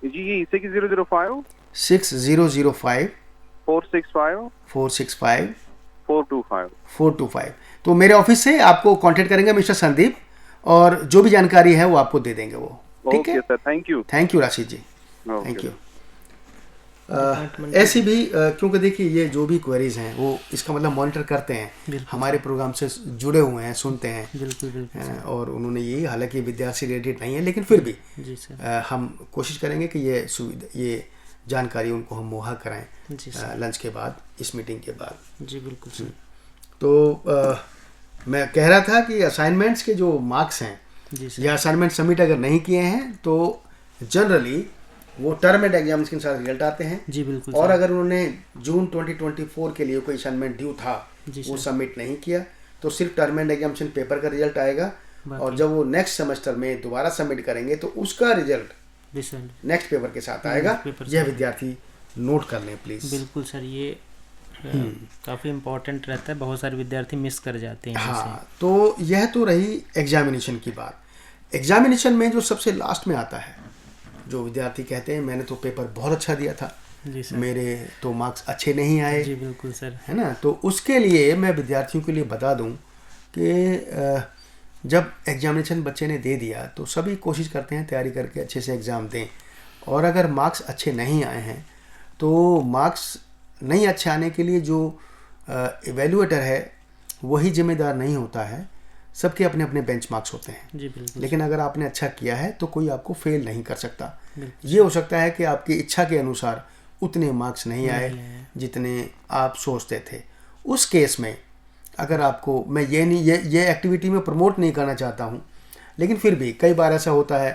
जी 6005 465 425। तो मेरे ऑफिस से आपको कांटेक्ट करेंगे मिस्टर संदीप, और जो भी जानकारी है वो आपको दे देंगे वो। ठीक है sir, thank you Rashid ji, thank you. ऐसी भी क्योंकि देखिए, ये जो भी क्वेरीज हैं वो इसका मतलब मॉनिटर करते हैं, हमारे प्रोग्राम से जुड़े हुए हैं, सुनते हैं। बिल्कुल। और उन्होंने ये, हालांकि विद्यार्थी रिलेटेड नहीं है, लेकिन फिर भी हम कोशिश करेंगे कि ये जानकारी उनको हम मुहैया कराएं लंच के बाद, इस मीटिंग के बाद। जी बिल्कुल सर। तो मैं कह रहा था कि असाइनमेंट्स के जो मार्क्स हैं या असाइनमेंट सबमिट अगर नहीं किए हैं तो जनरली वो टर्म एंड एग्जाम्स के साथ रिजल्ट आते हैं। जी बिल्कुल। और अगर उन्होंने जून 2024 के लिए कोई असाइनमेंट ड्यू था, वो सबमिट नहीं किया, तो सिर्फ टर्म एंड एग्जामिनेशन पेपर का रिजल्ट आएगा। और जब वो नेक्स्ट सेमेस्टर में दोबारा सबमिट करेंगे तो उसका रिजल्ट नेक्स्ट पेपर के साथ आएगा। यह विद्यार्थी नोट कर लें प्लीज़। बिल्कुल सर, ये काफ़ी इम्पोर्टेंट रहता है, बहुत सारे विद्यार्थी मिस कर जाते हैं। हाँ, तो यह तो रही एग्जामिनेशन की बात। एग्जामिनेशन में जो सबसे लास्ट में आता है, जो विद्यार्थी कहते हैं मैंने तो पेपर बहुत अच्छा दिया था जी सर, मेरे तो मार्क्स अच्छे नहीं आए। जी बिल्कुल सर, है ना। तो उसके लिए मैं विद्यार्थियों के लिए बता दूं कि जब एग्जामिनेशन बच्चे ने दे दिया तो सभी कोशिश करते हैं तैयारी करके अच्छे से एग्ज़ाम दें, और अगर मार्क्स अच्छे नहीं आए हैं तो मार्क्स नहीं अच्छे आने के लिए जो इवेल्युएटर है वही जिम्मेदार नहीं होता है, सबके अपने अपने बेंच मार्क्स होते हैं। जी बिल्कुल। लेकिन अगर आपने अच्छा किया है तो कोई आपको फेल नहीं कर सकता। ये हो सकता है कि आपकी इच्छा के अनुसार उतने मार्क्स नहीं आए जितने आप सोचते थे। उस केस में अगर आपको, मैं ये एक्टिविटी में प्रमोट नहीं करना चाहता हूँ, लेकिन फिर भी कई बार ऐसा होता है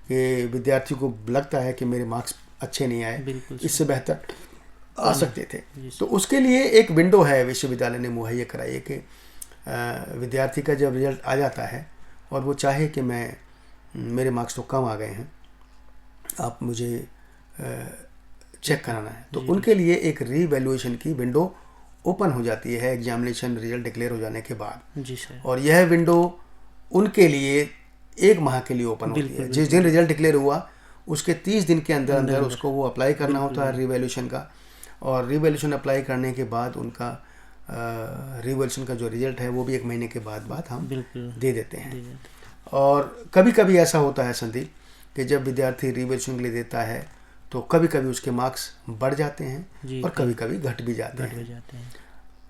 कि विद्यार्थी को लगता है कि मेरे मार्क्स अच्छे नहीं आए, इससे बेहतर आ सकते थे। तो उसके लिए एक विंडो है विश्वविद्यालय ने मुहैया कराई है कि विद्यार्थी का जब रिजल्ट आ जाता है और वो चाहे कि मेरे मार्क्स तो कम आ गए हैं, आप मुझे चेक कराना है, तो उनके लिए एक रीवैल्यूएशन की विंडो ओपन हो जाती है एग्जामिनेशन रिजल्ट डिक्लेयर हो जाने के बाद। जी सर। और यह विंडो उनके लिए 1 माह के लिए ओपन होती है। जिस दिन रिजल्ट डिक्लेयर हुआ उसके 30 दिन के अंदर अंदर उसको वो अप्लाई करना होता है रीवैल्यूएशन का, और रीवैल्यूएशन अप्लाई करने के बाद उनका रीवैल्यूएशन का जो रिजल्ट है वो भी 1 महीने के बाद हम दे देते हैं। और कभी कभी ऐसा होता है संदीप कि जब विद्यार्थी रीवैल्यूएशन के लिए देता है तो कभी कभी उसके मार्क्स बढ़ जाते हैं और कभी कभी घट भी जाते हैं।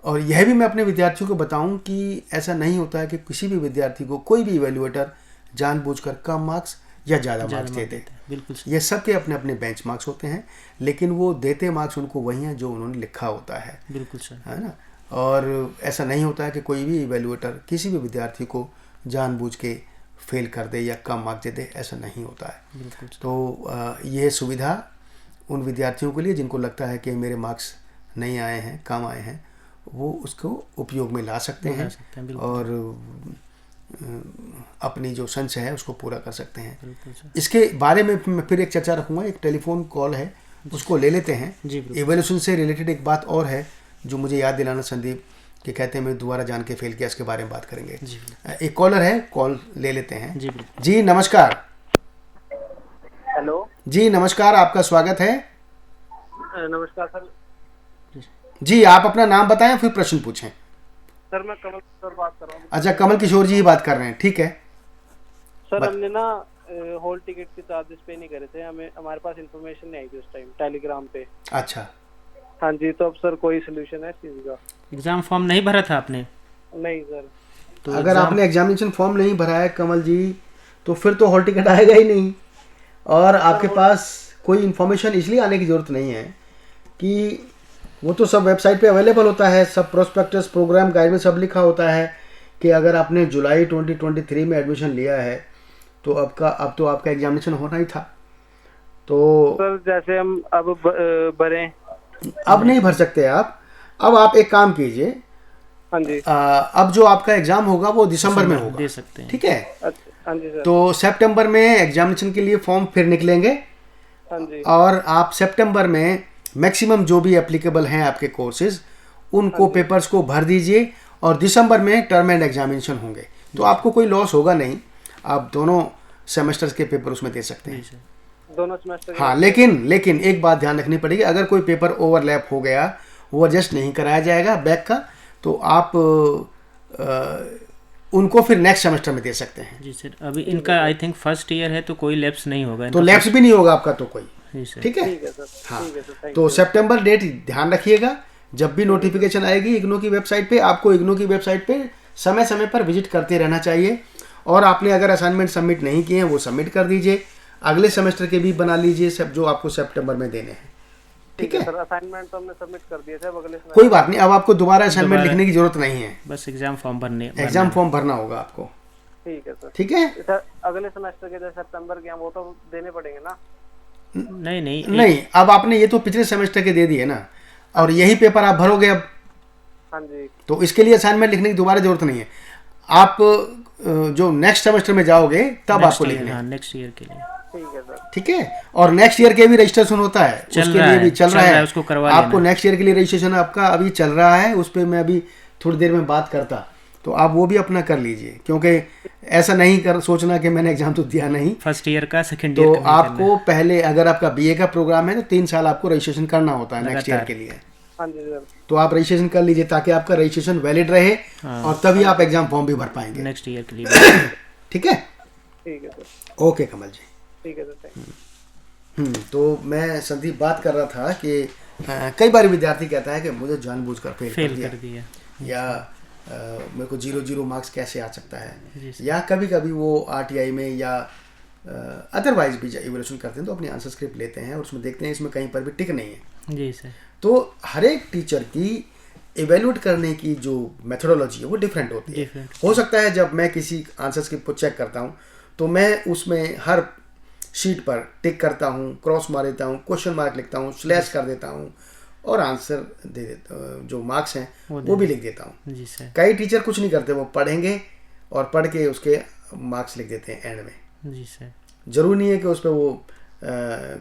और यह भी मैं अपने विद्यार्थियों को बताऊं कि ऐसा नहीं होता है कि किसी भी विद्यार्थी को कोई भी इवैल्यूएटर जानबूझकर कम मार्क्स या ज़्यादा मार्क्स दे दे। बिल्कुल। ये सबके अपने अपने बेंच मार्क्स होते हैं, लेकिन वो देते मार्क्स उनको वही हैं जो उन्होंने लिखा होता है। बिल्कुल सर, है ना। और ऐसा नहीं होता है कि कोई भी इवैल्यूएटर किसी भी विद्यार्थी को जानबूझ के फेल कर दे या कम मार्क्स दे दे, ऐसा नहीं होता है। तो यह सुविधा उन विद्यार्थियों के लिए जिनको लगता है कि मेरे मार्क्स नहीं आए हैं, कम आए हैं, वो उसको उपयोग में ला सकते हैं और अपनी जो संशय है उसको पूरा कर सकते हैं। इसके बारे में मैं फिर एक चर्चा रखूँगा। एक टेलीफोन कॉल है, उसको ले लेते हैं। इवैल्यूएशन से रिलेटेड एक बात और है जो मुझे याद दिलाना संदीप, कि कहते हैं मैं दोबारा जान के फेल किया, इसके बारे में बात करेंगे। एक कॉलर है, कॉल ले लेते हैं। जी नमस्कार। हेलो जी नमस्कार, आपका स्वागत है। नमस्कार सर। जी आप अपना नाम बताएं फिर प्रश्न पूछें। सर मैं कमल किशोर बात कर रहा हूँ। अच्छा, कमल किशोर जी ही बात कर रहे हैं, ठीक है सर। हमने ना हॉल टिकट के चार्जेस पे नहीं करे थे, हमारे पास इन्फॉर्मेशन नहीं आई थी उस टाइम टेलीग्राम पे। अच्छा हाँ जी, तो अब सर कोई सोल्यूशन है इस चीज का? एग्जाम फॉर्म नहीं भरा था आपने? नहीं सर। तो अगर आपने एग्जामिनेशन फॉर्म नहीं भरा है कमल जी, तो फिर तो हॉल टिकट आएगा ही नहीं, और आपके पास कोई इन्फॉर्मेशन इसलिए आने की ज़रूरत नहीं है कि वो तो सब वेबसाइट पे अवेलेबल होता है, सब प्रोस्पेक्टस प्रोग्राम गाइड में सब लिखा होता है कि अगर आपने जुलाई 2023 में एडमिशन लिया है तो अब तो आपका एग्जामिनेशन होना ही था। तो सर जैसे हम अब भरें, अब नहीं भर सकते आप। अब आप एक काम कीजिए, हाँ जी, अब जो आपका एग्जाम होगा वो दिसंबर में होगा, दे सकते हैं, ठीक है। हाँ जी सर। तो सितंबर में एग्जामिनेशन के लिए फॉर्म फिर निकलेंगे, हाँ जी, और आप सितंबर में मैक्सिमम जो भी एप्लीकेबल हैं आपके कोर्सेज उनको पेपर्स को भर दीजिए, और दिसंबर में टर्म एंड एग्जामिनेशन होंगे। तो आपको कोई लॉस होगा नहीं, आप दोनों सेमेस्टर्स के पेपर उसमें दे सकते हैं, दोनों सेमेस्टर। हाँ, लेकिन एक बात ध्यान रखनी पड़ेगी, अगर कोई पेपर ओवरलैप हो गया, वो एडजस्ट नहीं कराया जाएगा बैक का, तो आप उनको फिर नेक्स्ट सेमेस्टर में दे सकते हैं। जी सर। अभी इनका आई थिंक फर्स्ट ईयर है तो कोई लैप्स नहीं होगा, तो लैप्स भी नहीं होगा आपका तो कोई, ठीक है। हाँ, तो सितंबर डेट ध्यान रखिएगा। जब भी नोटिफिकेशन आएगी इग्नू की वेबसाइट पे, आपको इग्नू की वेबसाइट पे समय समय पर विजिट करते रहना चाहिए, और आपने अगर असाइनमेंट सबमिट नहीं किए हैं वो सबमिट कर दीजिए, अगले सेमेस्टर के भी बना लीजिए सब जो आपको सितंबर में देने हैं, ठीक है। सर असाइनमेंट तो हमने सबमिट कर दिए थे, अगले कोई बात नहीं, अब आपको दोबारा असाइनमेंट लिखने की जरूरत नहीं है, बस एग्जाम फॉर्म एग्जाम फॉर्म भरना होगा आपको, ठीक है सर। ठीक है सर अगले सेमेस्टर के जो सितंबर के हैं वो तो देने पड़ेंगे ना? नहीं, अब आपने ये तो पिछले सेमेस्टर के दे दिए ना, और यही पेपर आप भरोगे अब। हाँ जी, तो इसके लिए असाइनमेंट लिखने की दोबारा जरूरत नहीं है। आप जो नेक्स्ट सेमेस्टर में जाओगे तब आपको लिखना है, नेक्स्ट ईयर के लिए, ठीक है सर। ठीक है। और नेक्स्ट ईयर के भी रजिस्ट्रेशन होता है, उसके लिए भी चल रहा है, उसको करवा आपको नेक्स्ट ईयर के लिए रजिस्ट्रेशन आपका अभी चल रहा है, उस पर मैं अभी थोड़ी देर में बात करता, तो आप वो भी अपना कर लीजिए, क्योंकि ऐसा नहीं कर सोचना कि मैंने एग्जाम तो दिया नहीं, फर्स्ट ईयर का सेकंड ईयर तो आपको पहले अगर आपका बीए का प्रोग्राम है तो 3 साल आपको रजिस्ट्रेशन करना होता है नेक्स्ट ईयर के लिए। तो आप रजिस्ट्रेशन कर लीजिए ताकि आपका रजिस्ट्रेशन वैलिड रहे और तभी आप एग्जाम फॉर्म भी भर पाएंगे नेक्स्ट ईयर के लिए। ठीक है सर। ओके कमल जी, ठीक है सर। तो मैं संदीप बात कर रहा था कि कई बार विद्यार्थी कहता है कि मुझे जानबूझकर फेल कर दिया या मेरे को 0 मार्क्स कैसे आ सकता है, या कभी कभी वो आरटीआई में या अदरवाइज भी इवैल्यूएशन करते हैं तो अपनी आंसर स्क्रिप्ट लेते हैं और उसमें देखते हैं इसमें कहीं पर भी टिक नहीं है। जी सर। तो हर एक टीचर की इवेल्यूएट करने की जो मेथोडोलॉजी है वो डिफरेंट होती है। हो सकता है जब मैं किसी आंसर स्क्रिप्ट को चेक करता हूँ तो मैं उसमें हर शीट पर टिक करता हूँ, क्रॉस मार देता हूँ, क्वेश्चन मार्क लिखता हूँ, स्लैश कर देता हूँ और आंसर दे देता, जो मार्क्स हैं वो भी लिख देता हूँ। जी सर। कई टीचर कुछ नहीं करते, वो पढ़ेंगे और पढ़ के उसके मार्क्स लिख देते हैं एंड में। जी सर। जरूरी नहीं है कि उस पर वो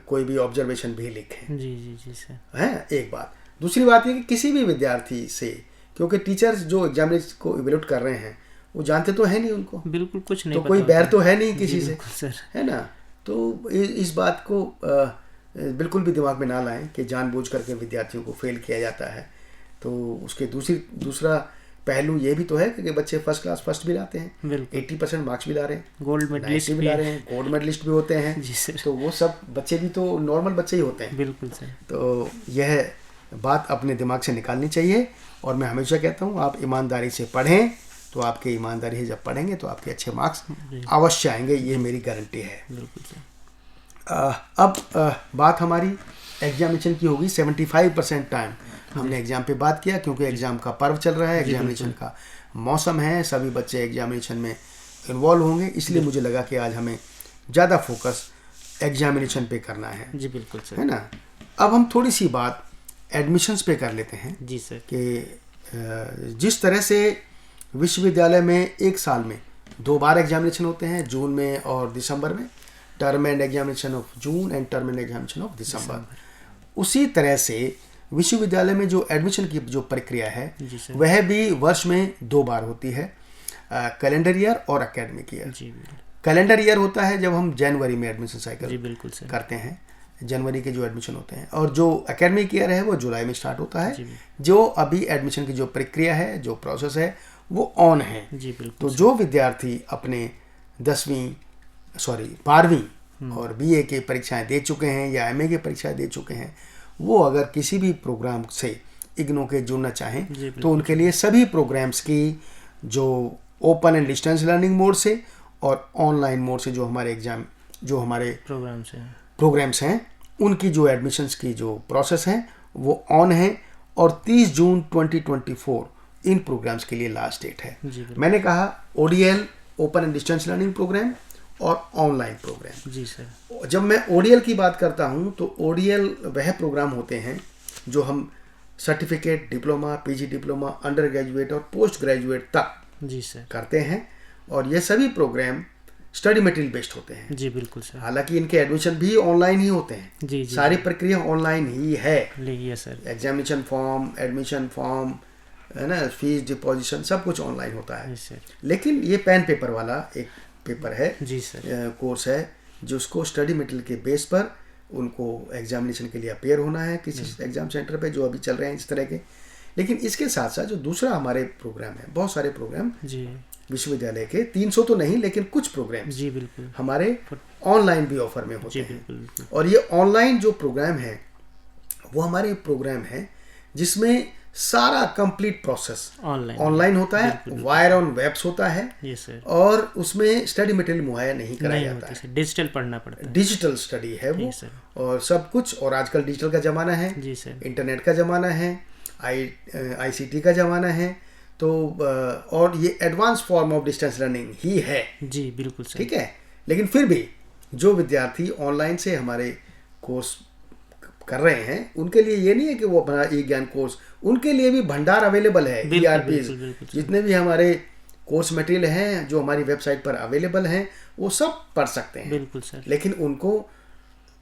कोई भी ऑब्जर्वेशन भी लिखें। जी जी जी सर। है एक बात। दूसरी बात ये कि किसी भी विद्यार्थी से, क्योंकि टीचर्स जो एग्जामिनेशन को इवेल्यूएट कर रहे हैं वो जानते तो है नहीं, उनको बिल्कुल कुछ नहीं, तो कोई बैर तो है नहीं किसी से, सर, है ना। तो इस बात को बिल्कुल भी दिमाग में ना लाएं कि जानबूझ करके विद्यार्थियों को फेल किया जाता है। तो उसके दूसरा पहलू ये भी तो है कि बच्चे फर्स्ट क्लास फर्स्ट भी लाते हैं, 80% मार्क्स भी ला रहे हैं, गोल्ड मेडलिस्ट भी ला रहे हैं, गोल्ड मेडलिस्ट भी होते हैं। जी सर। तो वो सब बच्चे भी तो नॉर्मल बच्चे ही होते हैं। बिल्कुल सर। तो यह बात अपने दिमाग से निकालनी चाहिए और मैं हमेशा कहता हूँ आप ईमानदारी से पढ़ें, तो आपके ईमानदारी से जब पढ़ेंगे तो आपके अच्छे मार्क्स अवश्य आएंगे, ये मेरी गारंटी है। बिल्कुल सर। अब बात हमारी एग्जामिनेशन की होगी। 75% टाइम हमने एग्जाम पे बात किया, क्योंकि एग्जाम का पर्व चल रहा है, एग्जामिनेशन का मौसम है, सभी बच्चे एग्जामिनेशन में इन्वॉल्व होंगे, इसलिए मुझे लगा कि आज हमें ज़्यादा फोकस एग्जामिनेशन पे करना है। जी बिल्कुल सर। है ना। अब हम थोड़ी सी बात एडमिशन्स पे कर लेते हैं। जी सर। कि जिस तरह से विश्वविद्यालय में एक साल में 2 बार एग्जामिनेशन होते हैं, जून में और दिसंबर में, term and examination of June and term and examination of December, उसी तरह से विश्वविद्यालय में जो एडमिशन की जो प्रक्रिया है वह भी वर्ष में 2 बार होती है, कैलेंडर ईयर और एकेडमिक ईयर। कैलेंडर ईयर होता है जब हम जनवरी में एडमिशन साइकिल करते हैं, जनवरी के जो एडमिशन होते हैं, और जो एकेडमिक ईयर है वो जुलाई में स्टार्ट होता है। जो अभी एडमिशन की जो प्रक्रिया है, जो प्रोसेस है वो ऑन है। तो जो विद्यार्थी अपने 12वीं और बीए की परीक्षाएं दे चुके हैं या एमए की परीक्षाएं दे चुके हैं, वो अगर किसी भी प्रोग्राम से इग्नो के जुड़ना चाहें तो उनके लिए सभी प्रोग्राम्स की जो open and distance learning mode से और ऑनलाइन मोड से जो हमारे प्रोग्राम्स हैं उनकी जो एडमिशन्स की जो प्रोसेस है वो ऑन है, और 30 जून 2024 इन प्रोग्राम्स के लिए लास्ट डेट है। मैंने कहा ODL open and distance learning programme और ऑनलाइन प्रोग्राम। जी सर। जब मैं ओडीएल की बात करता हूं तो ओडीएल वह प्रोग्राम होते हैं जो हम certificate, diploma, PG diploma, under graduate और पोस्ट ग्रेजुएट तक जी सर करते हैं, और ये सभी प्रोग्राम स्टडी मटेरियल बेस्ड होते हैं। जी बिल्कुल सर। हालांकि इनके एडमिशन भी ऑनलाइन ही होते हैं। जी सारी प्रक्रिया ऑनलाइन ही है। Sir. Examination form, admission form, है ना, फीस डिपॉजिशन सब कुछ ऑनलाइन होता है। लेकिन ये पेन पेपर वाला एक पेपर है, जी सर, कोर्स है जिसको स्टडी मटेरियल के बेस पर उनको एग्जामिनेशन के लिए अपेयर होना है किसी एग्जाम सेंटर पे, जो अभी चल रहे हैं इस तरह के। लेकिन इसके साथ साथ जो दूसरा हमारे प्रोग्राम है, बहुत सारे प्रोग्राम जी विश्वविद्यालय के 300 तो नहीं लेकिन कुछ प्रोग्राम जी बिल्कुल हमारे ऑनलाइन भी ऑफर में होते हैं। बिल्कुल। और ये ऑनलाइन जो प्रोग्राम है वो हमारे प्रोग्राम है जिसमें सारा कंप्लीट प्रोसेस ऑनलाइन होता है, वायर ऑन वेब्स होता है। Yes sir. और उसमें स्टडी मटेरियल मुहैया नहीं कराया जाता है, डिजिटल पढ़ना पड़ता है, डिजिटल स्टडी है वो सर। और सब कुछ, और आजकल डिजिटल का ज़माना है जी सर, इंटरनेट का ज़माना है, ICT का ज़माना है, तो और ये advance form of distance learning ही है। जी बिल्कुल सर। ठीक है। लेकिन फिर भी जो विद्यार्थी ऑनलाइन से हमारे कोर्स कर रहे हैं उनके लिए ये नहीं है कि वो अपना ई ज्ञान कोर्स, उनके लिए भी भंडार अवेलेबल है। ERPs जितने भी हमारे कोर्स मटेरियल हैं जो हमारी वेबसाइट पर अवेलेबल हैं वो सब पढ़ सकते हैं। बिल्कुल सर। लेकिन उनको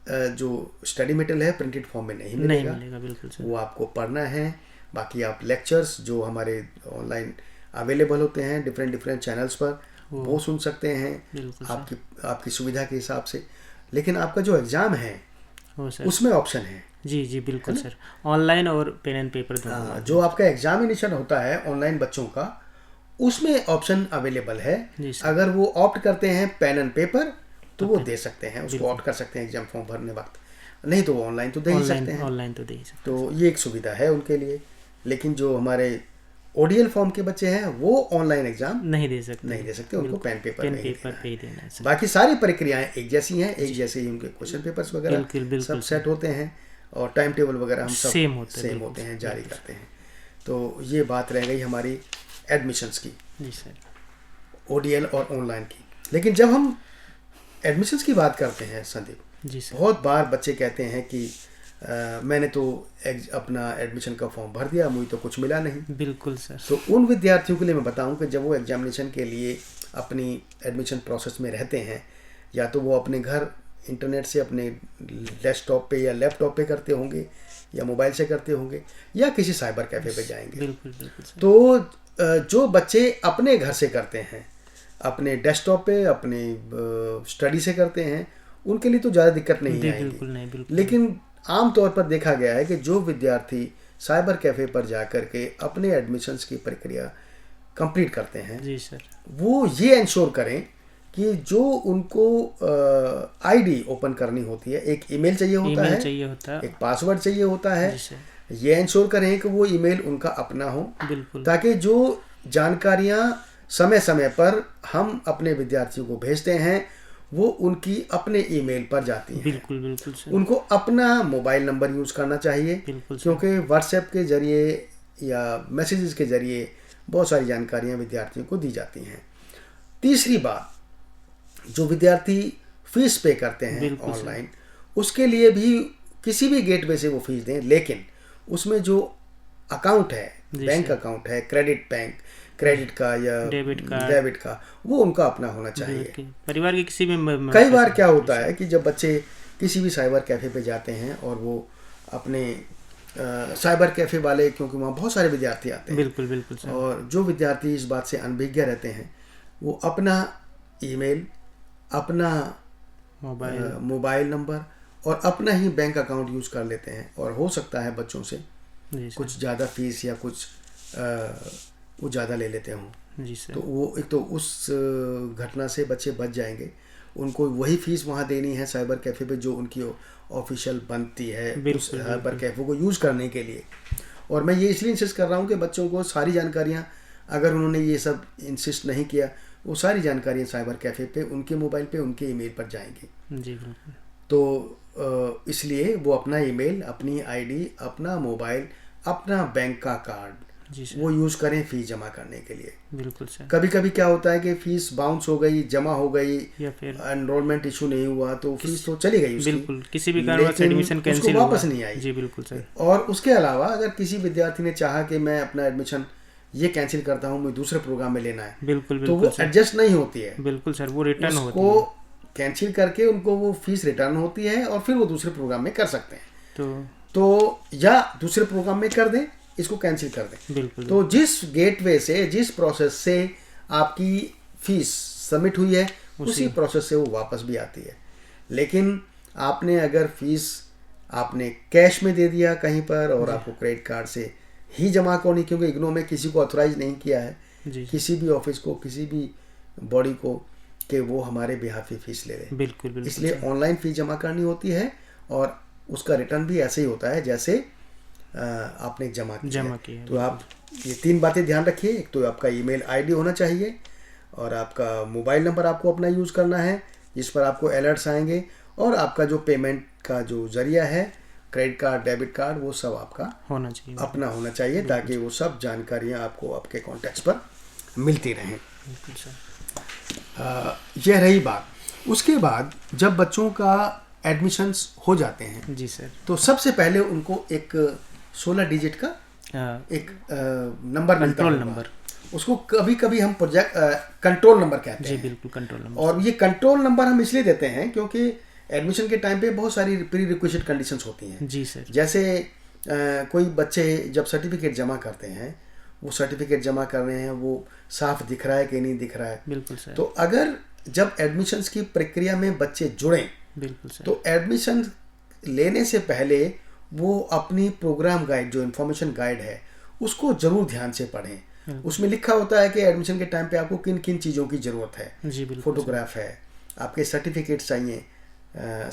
जो स्टडी मटेरियल है प्रिंटेड फॉर्म में नहीं मिलेगा, बिल्कुल सर। वो आपको पढ़ना है। बाकी आप लेक्चर्स जो हमारे ऑनलाइन अवेलेबल होते हैं डिफरेंट चैनल्स पर, वो सुन सकते हैं आपकी सुविधा के हिसाब से। लेकिन आपका जो एग्ज़ाम है उसमें ऑप्शन है। जी बिल्कुल सर, ऑनलाइन और पेन एंड पेपर दोनों। जो आपका एग्जामिनेशन होता है ऑनलाइन बच्चों का, उसमें ऑप्शन अवेलेबल है। अगर वो ऑप्ट करते हैं पेन एंड पेपर तो वो दे सकते हैं, उसको ऑप्ट कर सकते हैं एग्जाम फॉर्म भरने वक्त, नहीं तो वो ऑनलाइन तो दे ही सकते हैं। ऑनलाइन तो दे ही सकते हैं, तो ये एक सुविधा है उनके लिए। लेकिन जो हमारे ओडीएल फॉर्म के बच्चे हैं वो ऑनलाइन एग्जाम नहीं दे सकते, उनको पेन पेपर पे ही देना है। बाकी सारी प्रक्रियाएं एक जैसी हैं, एक जैसे ही उनके क्वेश्चन पेपर्स वगैरह सब सेट होते हैं और टाइम टेबल वगैरह हम सब सेम होते हैं, जारी करते हैं। तो ये बात रह गई हमारी एडमिशन्स की, जी सर, ओडीएल और ऑनलाइन की। लेकिन जब हम एडमिशन्स की बात करते हैं संदीप, जी सर, बहुत बार बच्चे कहते हैं कि मैंने तो अपना एडमिशन का फॉर्म भर दिया, मुझे तो कुछ मिला नहीं। बिल्कुल सर। तो उन विद्यार्थियों के लिए मैं बताऊं कि जब वो एग्जामिनेशन के लिए अपनी एडमिशन प्रोसेस में रहते हैं, या तो वो अपने घर इंटरनेट से अपने डेस्कटॉप पे या लैपटॉप पे करते होंगे, या मोबाइल से करते होंगे, या किसी साइबर कैफे पे जाएंगे। बिल्कुल सर। तो जो बच्चे अपने घर से करते हैं, अपने डेस्कटॉप पे अपने स्टडी से करते हैं, उनके लिए तो ज़्यादा दिक्कत नहीं आएगी। बिल्कुल नहीं। लेकिन आम तौर पर देखा गया है कि जो विद्यार्थी साइबर कैफ़े पर जाकर के अपने एडमिशन्स की प्रक्रिया कंप्लीट करते हैं, जी सर, वो ये इंश्योर करें कि जो उनको आईडी ओपन करनी होती है, एक ईमेल चाहिए होता है, एक पासवर्ड चाहिए होता है, ये इंश्योर करें कि वो ईमेल उनका अपना हो, ताकि जो जानकारियाँ समय समय पर हम अपने विद्यार्थियों को भेजते हैं वो उनकी अपने ईमेल पर जाती हैं। बिल्कुल सर। उनको अपना मोबाइल नंबर यूज़ करना चाहिए, क्योंकि व्हाट्सएप के ज़रिए या मैसेजेस के ज़रिए बहुत सारी जानकारियां विद्यार्थियों को दी जाती हैं। तीसरी बात, जो विद्यार्थी फ़ीस पे करते हैं ऑनलाइन, उसके लिए भी किसी भी गेटवे से वो फीस दें, लेकिन उसमें जो अकाउंट है, बैंक अकाउंट है, क्रेडिट का या डेबिट का, वो उनका अपना होना चाहिए। परिवार के किसी भी कई बार क्या होता है कि जब बच्चे किसी भी साइबर कैफ़े पे जाते हैं और वो अपने साइबर कैफ़े वाले, क्योंकि वहाँ बहुत सारे विद्यार्थी आते हैं, बिल्कुल सर, और जो विद्यार्थी इस बात से अनभिज्ञ रहते हैं वो अपना ईमेल, अपना मोबाइल नंबर और अपना ही बैंक अकाउंट यूज़ कर लेते हैं, और हो सकता है बच्चों से कुछ ज़्यादा फीस या कुछ वो ज़्यादा ले लेते हों। जी सर। तो वो एक तो उस घटना से बच्चे बच जाएंगे। उनको वही फीस वहाँ देनी है साइबर कैफ़े पे जो उनकी ऑफिशियल बनती है उस साइबर कैफ़े को यूज़ करने के लिए। और मैं ये इसलिए इंसिस्ट कर रहा हूँ कि बच्चों को सारी जानकारियाँ, अगर उन्होंने ये सब इंसिस्ट नहीं किया, वो सारी जानकारियाँ साइबर कैफ़े पे उनके मोबाइल पे, उनके ईमेल पर जाएंगी। जी बिल्कुल। तो इसलिए वो अपना ईमेल, अपनी आईडी, अपना मोबाइल, अपना बैंक का कार्ड वो यूज़ करें फीस जमा करने के लिए। बिल्कुल सर। कभी कभी क्या होता है कि फीस बाउंस हो गई, जमा हो गई, या फिर एनरोलमेंट इशू नहीं हुआ, तो फीस तो चली गई उसकी, बिल्कुल किसी भी कारणवश एडमिशन कैंसिल हुआ, वापस नहीं आई। जी बिल्कुल सर। और उसके अलावा अगर किसी विद्यार्थी ने चाहा कि मैं अपना एडमिशन ये कैंसिल करता हूँ, मुझे दूसरे प्रोग्राम में लेना है, बिल्कुल तो वो एडजस्ट नहीं होती है। बिल्कुल सर, वो रिटर्न होती है, कैंसिल करके उनको वो फीस रिटर्न होती है और फिर वो दूसरे प्रोग्राम में कर सकते हैं। तो या दूसरे प्रोग्राम में कर दें, इसको कैंसिल कर दें। बिल्कुल। तो जिस गेटवे से, जिस प्रोसेस से आपकी फीस सबमिट हुई है, उसी प्रोसेस से वो वापस भी आती है। लेकिन आपने अगर फीस आपने कैश में दे दिया कहीं पर और आपको क्रेडिट कार्ड से ही जमा करनी, क्योंकि इग्नो में किसी को ऑथराइज नहीं किया है, किसी भी ऑफिस को, किसी भी बॉडी को, कि वो हमारे बिहाफ फीस ले लें। बिल्कुल। इसलिए ऑनलाइन फीस जमा करनी होती है और उसका रिटर्न भी ऐसे ही होता है जैसे आपने जमा किया। तो आप ये 3 बातें ध्यान रखिए। एक तो आपका ईमेल आईडी होना चाहिए, और आपका मोबाइल नंबर आपको अपना यूज़ करना है जिस पर आपको अलर्ट्स आएंगे, और आपका जो पेमेंट का जो जरिया है, क्रेडिट कार्ड, डेबिट कार्ड, वो सब आपका होना चाहिए, अपना होना चाहिए, ताकि वो सब जानकारियाँ आपको आपके कॉन्टैक्ट्स पर मिलती रहें। यह रही बात। उसके बाद जब बच्चों का एडमिशन्स हो जाते हैं, जी सर, तो सबसे पहले उनको एक 16 डिजिट का एक नंबर मिलता है, कंट्रोल नंबर। उसको कभी कभी हम प्रोजेक्ट कंट्रोल नंबर कहते हैं। जी बिल्कुल, कंट्रोल नंबर। और ये कंट्रोल नंबर हम इसलिए देते हैं क्योंकि एडमिशन के टाइम पे बहुत सारी प्री रिक्विजिट कंडीशंस होती हैं। जी सर। जैसे कोई बच्चे जब सर्टिफिकेट जमा करते हैं, वो सर्टिफिकेट जमा कर रहे हैं, वो साफ दिख रहा है कि नहीं दिख रहा है। बिल्कुल सर। तो अगर जब एडमिशन्स की प्रक्रिया में बच्चे जुड़ें, बिल्कुल सर, तो एडमिशन लेने से पहले वो अपनी प्रोग्राम गाइड, जो इन्फॉर्मेशन गाइड है, उसको जरूर ध्यान से पढ़ें। उसमें लिखा होता है कि एडमिशन के टाइम पे आपको किन किन चीज़ों की ज़रूरत है। जी बिल्कुल। फोटोग्राफ है, आपके सर्टिफिकेट चाहिए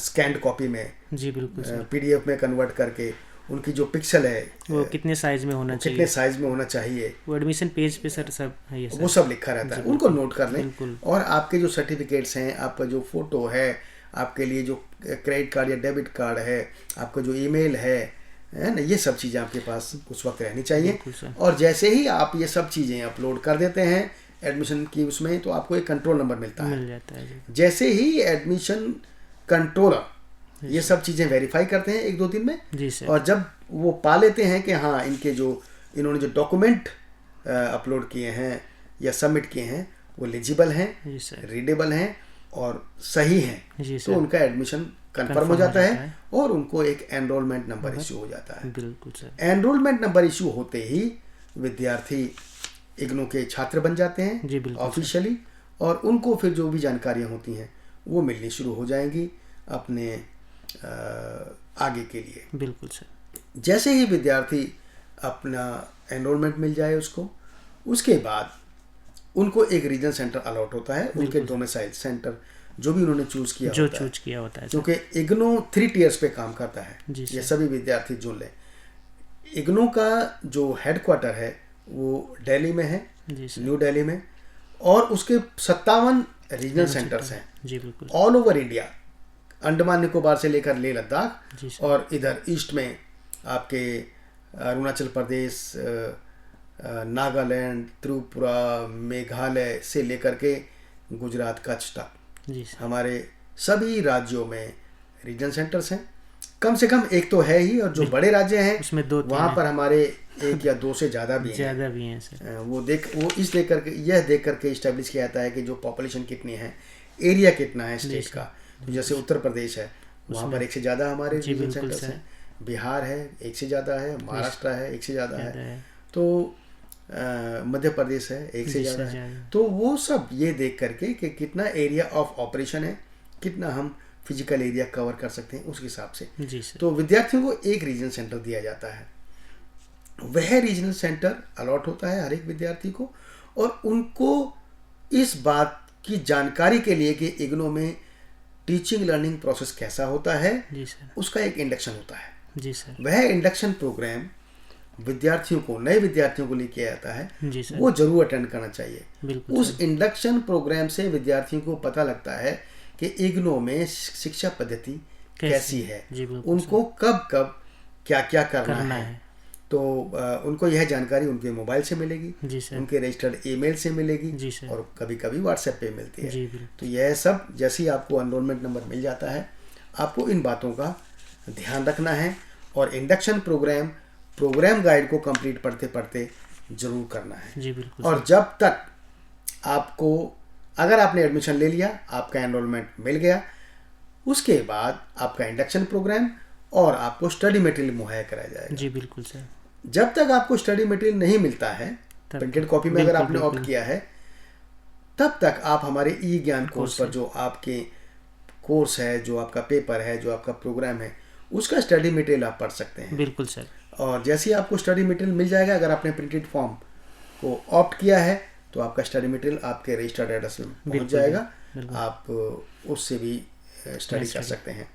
स्कैंड कॉपी में, जी बिल्कुल सर, PDF में कन्वर्ट करके, उनकी जो पिक्सल है वो कितने साइज में होना चाहिए, कितने साइज में होना चाहिए, वो एडमिशन पेज पे सर सब है ये सर, वो सब लिखा रहता है, उनको नोट कर लें। बिल्कुल। और आपके जो सर्टिफिकेट्स हैं, आपका जो फोटो है, आपके लिए जो क्रेडिट कार्ड या डेबिट कार्ड है, आपका जो ईमेल है ना, ये सब चीज़ें आपके पास उस वक्त रहनी चाहिए। और जैसे ही आप ये सब चीज़ें अपलोड कर देते हैं एडमिशन की उसमें, तो आपको एक कंट्रोल नंबर मिलता है, मिल जाता है जी। जैसे ही एडमिशन कंट्रोलर ये सब चीज़ें वेरीफाई करते हैं 1-2 दिन में, जी सर, और जब वो पा लेते हैं कि हाँ इन्होंने जो डॉक्यूमेंट अपलोड किए हैं या सबमिट किए हैं वो एलिजिबल हैं, जी सर, रीडेबल हैं और सही हैं, जी तो सर, उनका एडमिशन कंफर्म हो जाता है और उनको एक एनरोलमेंट नंबर इशू हो जाता है। बिल्कुल सर। एनरोलमेंट नंबर इशू होते ही विद्यार्थी इग्नू के छात्र बन जाते हैं जी बिल्कुल ऑफिशियली, और उनको फिर जो भी जानकारियाँ होती हैं वो मिलनी शुरू हो जाएंगी अपने आगे के लिए। बिल्कुल सर। जैसे ही विद्यार्थी अपना एनरोलमेंट मिल जाए उसको, उसके बाद उनको एक रीजनल सेंटर अलॉट होता है, उनके डोमिसाइल सेंटर जो भी उन्होंने चूज किया होता है, क्योंकि इग्नू 3 टियर्स पे काम करता है। ये सभी विद्यार्थी जुड़ लें। इग्नू का जो हेडक्वार्टर है वो दिल्ली में है, न्यू दिल्ली में, और उसके 57 रीजनल सेंटर्स हैं जी बिल्कुल, all over India, Andaman Nicobar से लेकर लेह लद्दाख, और इधर ईस्ट में आपके अरुणाचल प्रदेश, नागालैंड, त्रिपुरा, मेघालय से लेकर के गुजरात, कच्छ तक हमारे सभी राज्यों में रीजनल सेंटर्स हैं। कम से कम एक तो है ही, और जो बड़े राज्य हैं उसमें 2-3 वहाँ पर हमारे 1 या 2 से ज़्यादा भी हैं सर। वो यह देख करके इस्टेब्लिश किया जाता है कि जो पॉपुलेशन कितनी है, एरिया कितना है स्टेट का। तो जैसे उत्तर प्रदेश है, वहाँ पर 1 से ज़्यादा हमारे रीजनल सेंटर्स हैं, बिहार है 1 से ज़्यादा है, महाराष्ट्र है 1 से ज़्यादा है, तो मध्य प्रदेश है 1 से ज़्यादा है। तो वो सब ये देख करके कि कितना एरिया ऑफ ऑपरेशन है, कितना हम फिजिकल एरिया कवर कर सकते हैं, उस हिसाब से तो विद्यार्थियों को एक रीजनल सेंटर दिया जाता है। वह रीजनल सेंटर अलॉट होता है हर एक विद्यार्थी को, और उनको इस बात की जानकारी के लिए कि इग्नू में टीचिंग लर्निंग प्रोसेस कैसा होता है, उसका एक इंडक्शन होता है। जी सर। वह इंडक्शन प्रोग्राम विद्यार्थियों को, नए विद्यार्थियों को लेके आता है, वो जरूर अटेंड करना चाहिए। उस इंडक्शन प्रोग्राम से विद्यार्थियों को पता लगता है कि इग्नू में शिक्षा पद्धति कैसी है, उनको कब कब क्या क्या करना है। तो उनको यह जानकारी उनके मोबाइल से मिलेगी, उनके रजिस्टर्ड ईमेल से मिलेगी, और कभी कभी व्हाट्सएप पे मिलती है। तो यह सब जैसे ही आपको एनरोलमेंट नंबर मिल जाता है, आपको इन बातों का ध्यान रखना है, और इंडक्शन प्रोग्राम गाइड को कंप्लीट पढ़ते पढ़ते जरूर करना है। जी बिल्कुल। और जब तक आपको, अगर आपने एडमिशन ले लिया, आपका एनरोलमेंट मिल गया, उसके बाद आपका इंडक्शन प्रोग्राम और आपको स्टडी मटेरियल मुहैया कराया जाएगा। जी बिल्कुल सर। जब तक आपको स्टडी मटेरियल नहीं मिलता है प्रिंटेड कॉपी में, अगर आपने ऑप्ट किया है, तब तक आप हमारे ई ज्ञान कोर्स पर, जो आपके कोर्स है, जो आपका पेपर है, जो आपका प्रोग्राम है, उसका स्टडी मटेरियल आप पढ़ सकते हैं। बिल्कुल सर। और जैसे ही आपको स्टडी मटेरियल मिल जाएगा, अगर आपने प्रिंटेड फॉर्म को ऑप्ट किया है, तो आपका स्टडी मटेरियल आपके रजिस्टर्ड एड्रेस में पहुंच जाएगा, आप उससे भी स्टडी कर सकते हैं।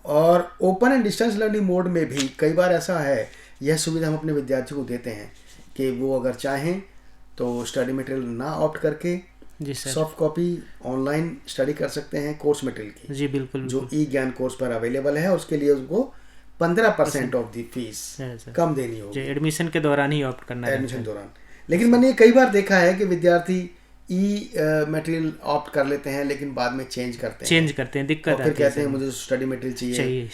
और open and distance learning mode में भी कई बार ऐसा है, यह सुविधा हम अपने विद्यार्थियों को देते हैं कि वो अगर चाहें तो स्टडी मटेरियल ना ऑप्ट करके सॉफ्ट कॉपी ऑनलाइन स्टडी कर सकते हैं कोर्स मटेरियल की। जी बिल्कुल। जो ई ज्ञान कोर्स पर अवेलेबल है, उसके लिए उनको 15% ऑफ दी फीस कम देनी होगी। एडमिशन के दौरान ही ऑप्ट करना है, एडमिशन दौरान। लेकिन मैंने कई बार देखा है कि विद्यार्थी ई मटेरियल ऑप्ट कर लेते हैं, लेकिन बाद में चेंज करते हैं, दिक्कत आती है, फिर कहते हैं मुझे स्टडी मटेरियल चाहिए।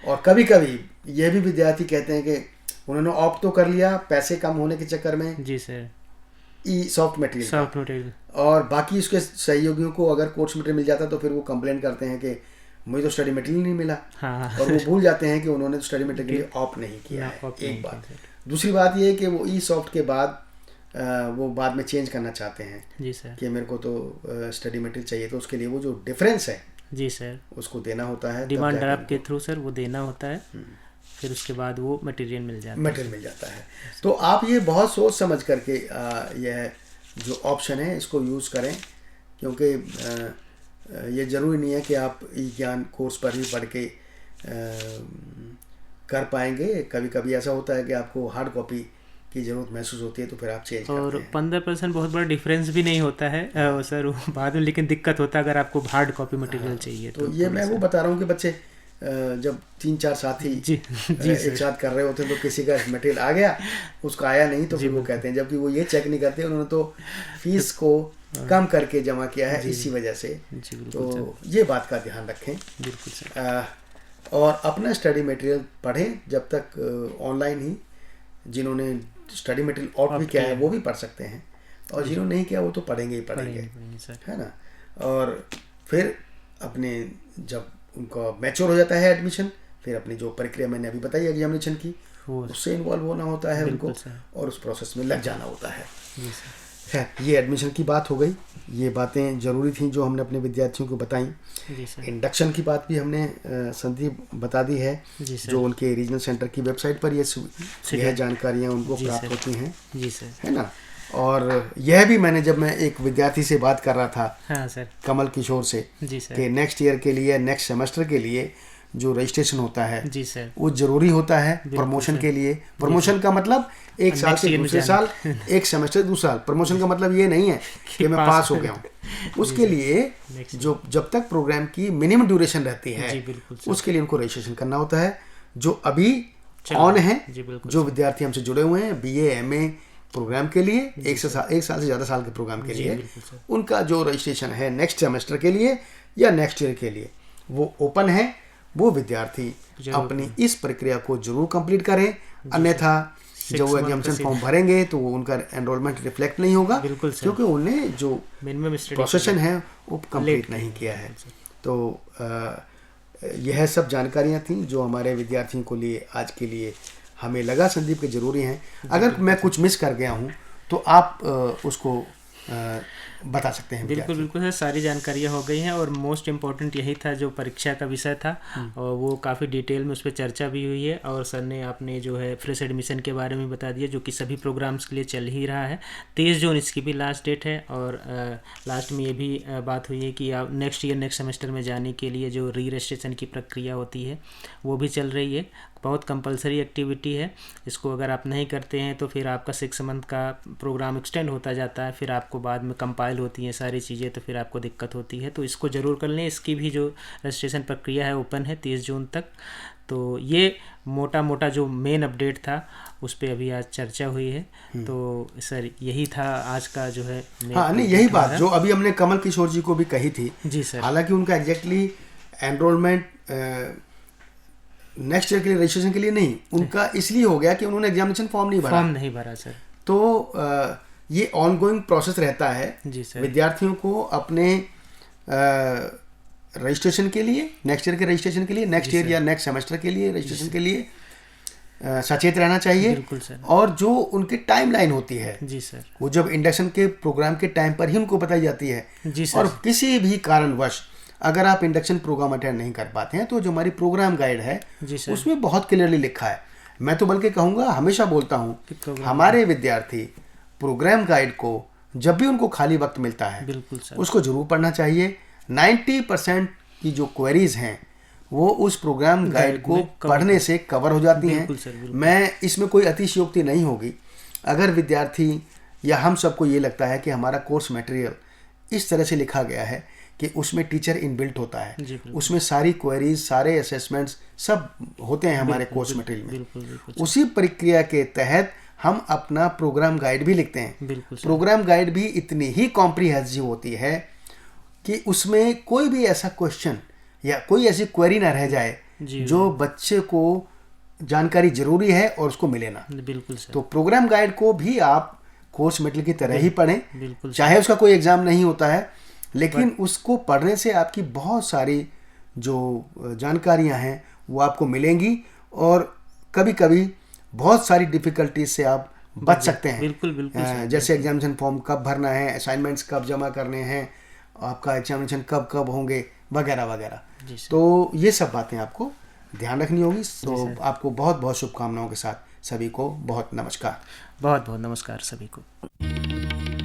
और कभी कभी ये भी विद्यार्थी कहते हैं कि उन्होंने ऑप्ट तो कर लिया, पैसे कम होने के चक्कर में, जी सर, ई सॉफ्ट मटेरियल, और बाकी उसके सहयोगियों को अगर कोर्स मटेरियल मिल जाता तो फिर वो कंप्लेन करते हैं कि मुझे तो स्टडी मटेरियल नहीं मिला। और वो भूल जाते हैं कि उन्होंने स्टडी मटेरियल के लिए ऑप्ट नहीं किया है, एक बात। दूसरी बात ये है कि वो ई सॉफ्ट के बाद वो बाद में चेंज करना चाहते हैं जी सर कि मेरे को तो स्टडी मटेरियल चाहिए, तो उसके लिए वो जो डिफरेंस है जी सर उसको देना होता है, डिमांड ड्राफ्ट के थ्रू सर वो देना होता है, फिर उसके बाद वो मटेरियल मिल जाता है। तो आप ये बहुत सोच समझ करके यह जो ऑप्शन है इसको यूज़ करें, क्योंकि ये ज़रूरी नहीं है कि आप ई ज्ञान कोर्स पर ही पढ़ के कर पाएंगे। कभी कभी ऐसा होता है कि आपको हार्ड कॉपी की ज़रूरत महसूस होती है, तो फिर आप चेंज करते हैं। और 15% बहुत बड़ा डिफरेंस भी नहीं होता है सर बाद में, लेकिन दिक्कत होता है अगर आपको हार्ड कॉपी मटेरियल चाहिए तो ये मैं वो बता रहा हूँ कि बच्चे जब 3-4 साथी एक साथ कर रहे होते हैं तो किसी का मटेरियल आ गया, उसका आया नहीं, तो फिर वो कहते हैं, जबकि वो ये चेक नहीं करते उन्होंने तो फीस को कम करके जमा किया है इसी वजह से। तो ये बात का ध्यान रखें बिल्कुल सर। और अपना स्टडी मटेरियल पढ़ें जब तक ऑनलाइन ही। जिन्होंने स्टडी मटेरियल ऑफ भी किया है वो भी पढ़ सकते हैं, और जिन्होंने नहीं किया वो तो पढ़ेंगे ही पढ़ेंगे, है ना। और फिर अपने जब उनका मैच्योर हो जाता है एडमिशन, फिर अपनी जो प्रक्रिया मैंने अभी बताई एग्जामिनेशन की, उससे इन्वॉल्व होना होता है उनको, और उस प्रोसेस में लग जाना होता है। ये एडमिशन की बात हो गई। ये बातें ज़रूरी थी जो हमने अपने विद्यार्थियों को बताई। इंडक्शन की बात भी हमने संदीप बता दी है, जो उनके रीजनल सेंटर की वेबसाइट पर यह जानकारियाँ उनको प्राप्त होती हैं, है ना। और यह भी मैंने जब मैं एक विद्यार्थी से बात कर रहा था, हाँ सर, कमल किशोर से, कि नेक्स्ट ईयर के लिए, नेक्स्ट सेमेस्टर के लिए जो रजिस्ट्रेशन होता है जी सर, वो जरूरी होता है प्रमोशन के लिए। प्रमोशन का मतलब एक साल से दूसरे साल, एक सेमेस्टर दूसरा साल। प्रमोशन का मतलब ये नहीं है कि मैं पास हो गया हूँ। उसके लिए जो जब तक प्रोग्राम की मिनिमम ड्यूरेशन रहती है उसके लिए उनको रजिस्ट्रेशन करना होता है। जो अभी ऑन है, जो विद्यार्थी हमसे जुड़े हुए हैं BA MA प्रोग्राम के लिए, एक साल से ज़्यादा साल के प्रोग्राम के लिए, उनका जो रजिस्ट्रेशन है नेक्स्ट सेमेस्टर के लिए या नेक्स्ट ईयर के लिए वो ओपन है। वो विद्यार्थी अपनी इस प्रक्रिया को जरूर कंप्लीट करें, अन्यथा जब वो एग्जामिनेशन फॉर्म भरेंगे तो उनका एनरोलमेंट रिफ्लेक्ट नहीं होगा, क्योंकि उन्हें जो प्रोसेशन है वो कंप्लीट नहीं किया है। तो यह सब जानकारियां थी जो हमारे विद्यार्थियों को लिए आज के लिए हमें लगा संदीप के ज़रूरी हैं। अगर मैं कुछ मिस कर गया हूं तो आप उसको बता सकते हैं। बिल्कुल सर, सारी जानकारियाँ हो गई हैं, और मोस्ट इम्पॉर्टेंट यही था जो परीक्षा का विषय था, और वो काफ़ी डिटेल में उस पर चर्चा भी हुई है। और सर ने आपने जो है फ्रेश एडमिशन के बारे में बता दिया, जो कि सभी प्रोग्राम्स के लिए चल ही रहा है। 23 जून इसकी भी लास्ट डेट है। और लास्ट में ये भी बात हुई है कि आप नेक्स्ट ईयर नेक्स्ट सेमेस्टर में जाने के लिए जो री रजिस्ट्रेशन की प्रक्रिया होती है वो भी चल रही है। बहुत कंपलसरी एक्टिविटी है, इसको अगर आप नहीं करते हैं तो फिर आपका 6 मंथ का प्रोग्राम एक्सटेंड होता जाता है, फिर आपको बाद में कंपाइल होती हैं सारी चीज़ें, तो फिर आपको दिक्कत होती है। तो इसको ज़रूर कर लें। इसकी भी जो रजिस्ट्रेशन प्रक्रिया है ओपन है 30 जून तक। तो ये मोटा जो मेन अपडेट था उस पर अभी आज चर्चा हुई है। तो सर यही था आज का जो है। हाँ, नहीं यही बात जो अभी हमने कमल किशोर जी को भी कही थी। जी सर। हालांकि उनका एग्जैक्टली एनरोलमेंट नेक्स्ट ईयर के लिए रजिस्ट्रेशन के लिए नहीं, उनका इसलिए हो गया कि उन्होंने एग्जामिनेशन फॉर्म नहीं भरा सर। तो ये ऑनगोइंग प्रोसेस रहता है जी सर। विद्यार्थियों को अपने रजिस्ट्रेशन के लिए, नेक्स्ट ईयर के रजिस्ट्रेशन के लिए, नेक्स्ट ईयर या नेक्स्ट सेमेस्टर के लिए रजिस्ट्रेशन के लिए सचेत रहना चाहिए। बिल्कुल सर। और जो उनकी टाइमलाइन होती है जी सर, वो जब इंडक्शन के प्रोग्राम के टाइम पर ही उनको बताई जाती है। जी सर। और किसी भी कारणवश अगर आप इंडक्शन प्रोग्राम अटेंड नहीं कर पाते हैं तो जो हमारी प्रोग्राम गाइड है उसमें बहुत क्लियरली लिखा है। मैं तो बल्कि कहूँगा, हमेशा बोलता हूँ, हमारे विद्यार्थी प्रोग्राम गाइड को जब भी उनको खाली वक्त मिलता है बिल्कुल सर, उसको जरूर पढ़ना चाहिए। 90% की जो क्वेरीज हैं वो उस प्रोग्राम गाइड को पढ़ने से कवर हो जाती हैं। मैं इसमें कोई अतिशयोक्ति नहीं होगी अगर विद्यार्थी या हम सबको ये लगता है कि हमारा कोर्स मटेरियल इस तरह से लिखा गया है कि उसमें टीचर इनबिल्ट होता है, उसमें सारी क्वेरीज, सारे असेसमेंट्स सब होते हैं हमारे कोर्स मटेरियल में। उसी प्रक्रिया के तहत हम अपना प्रोग्राम गाइड भी लिखते हैं। प्रोग्राम गाइड भी इतनी ही कॉम्प्रिहेंसिव होती है कि उसमें कोई भी ऐसा क्वेश्चन या कोई ऐसी क्वेरी ना रह जाए जो बच्चे को जानकारी जरूरी है और उसको मिले ना। बिल्कुल सर। तो प्रोग्राम गाइड को भी आप कोर्स मटेरियल की तरह ही पढ़ें, चाहे उसका कोई एग्जाम नहीं होता है, लेकिन उसको पढ़ने से आपकी बहुत सारी जो जानकारियां हैं वो आपको मिलेंगी और कभी कभी बहुत सारी डिफ़िकल्टीज से आप बच सकते हैं। बिल्कुल बिल्कुल। जैसे एग्जामिनेशन फॉर्म कब भरना है, असाइनमेंट्स कब जमा करने हैं, आपका एग्जामिनेशन कब कब होंगे, वगैरह वगैरह। तो ये सब बातें आपको ध्यान रखनी होगी। तो आपको बहुत बहुत शुभकामनाओं के साथ सभी को बहुत नमस्कार। बहुत बहुत नमस्कार सभी को।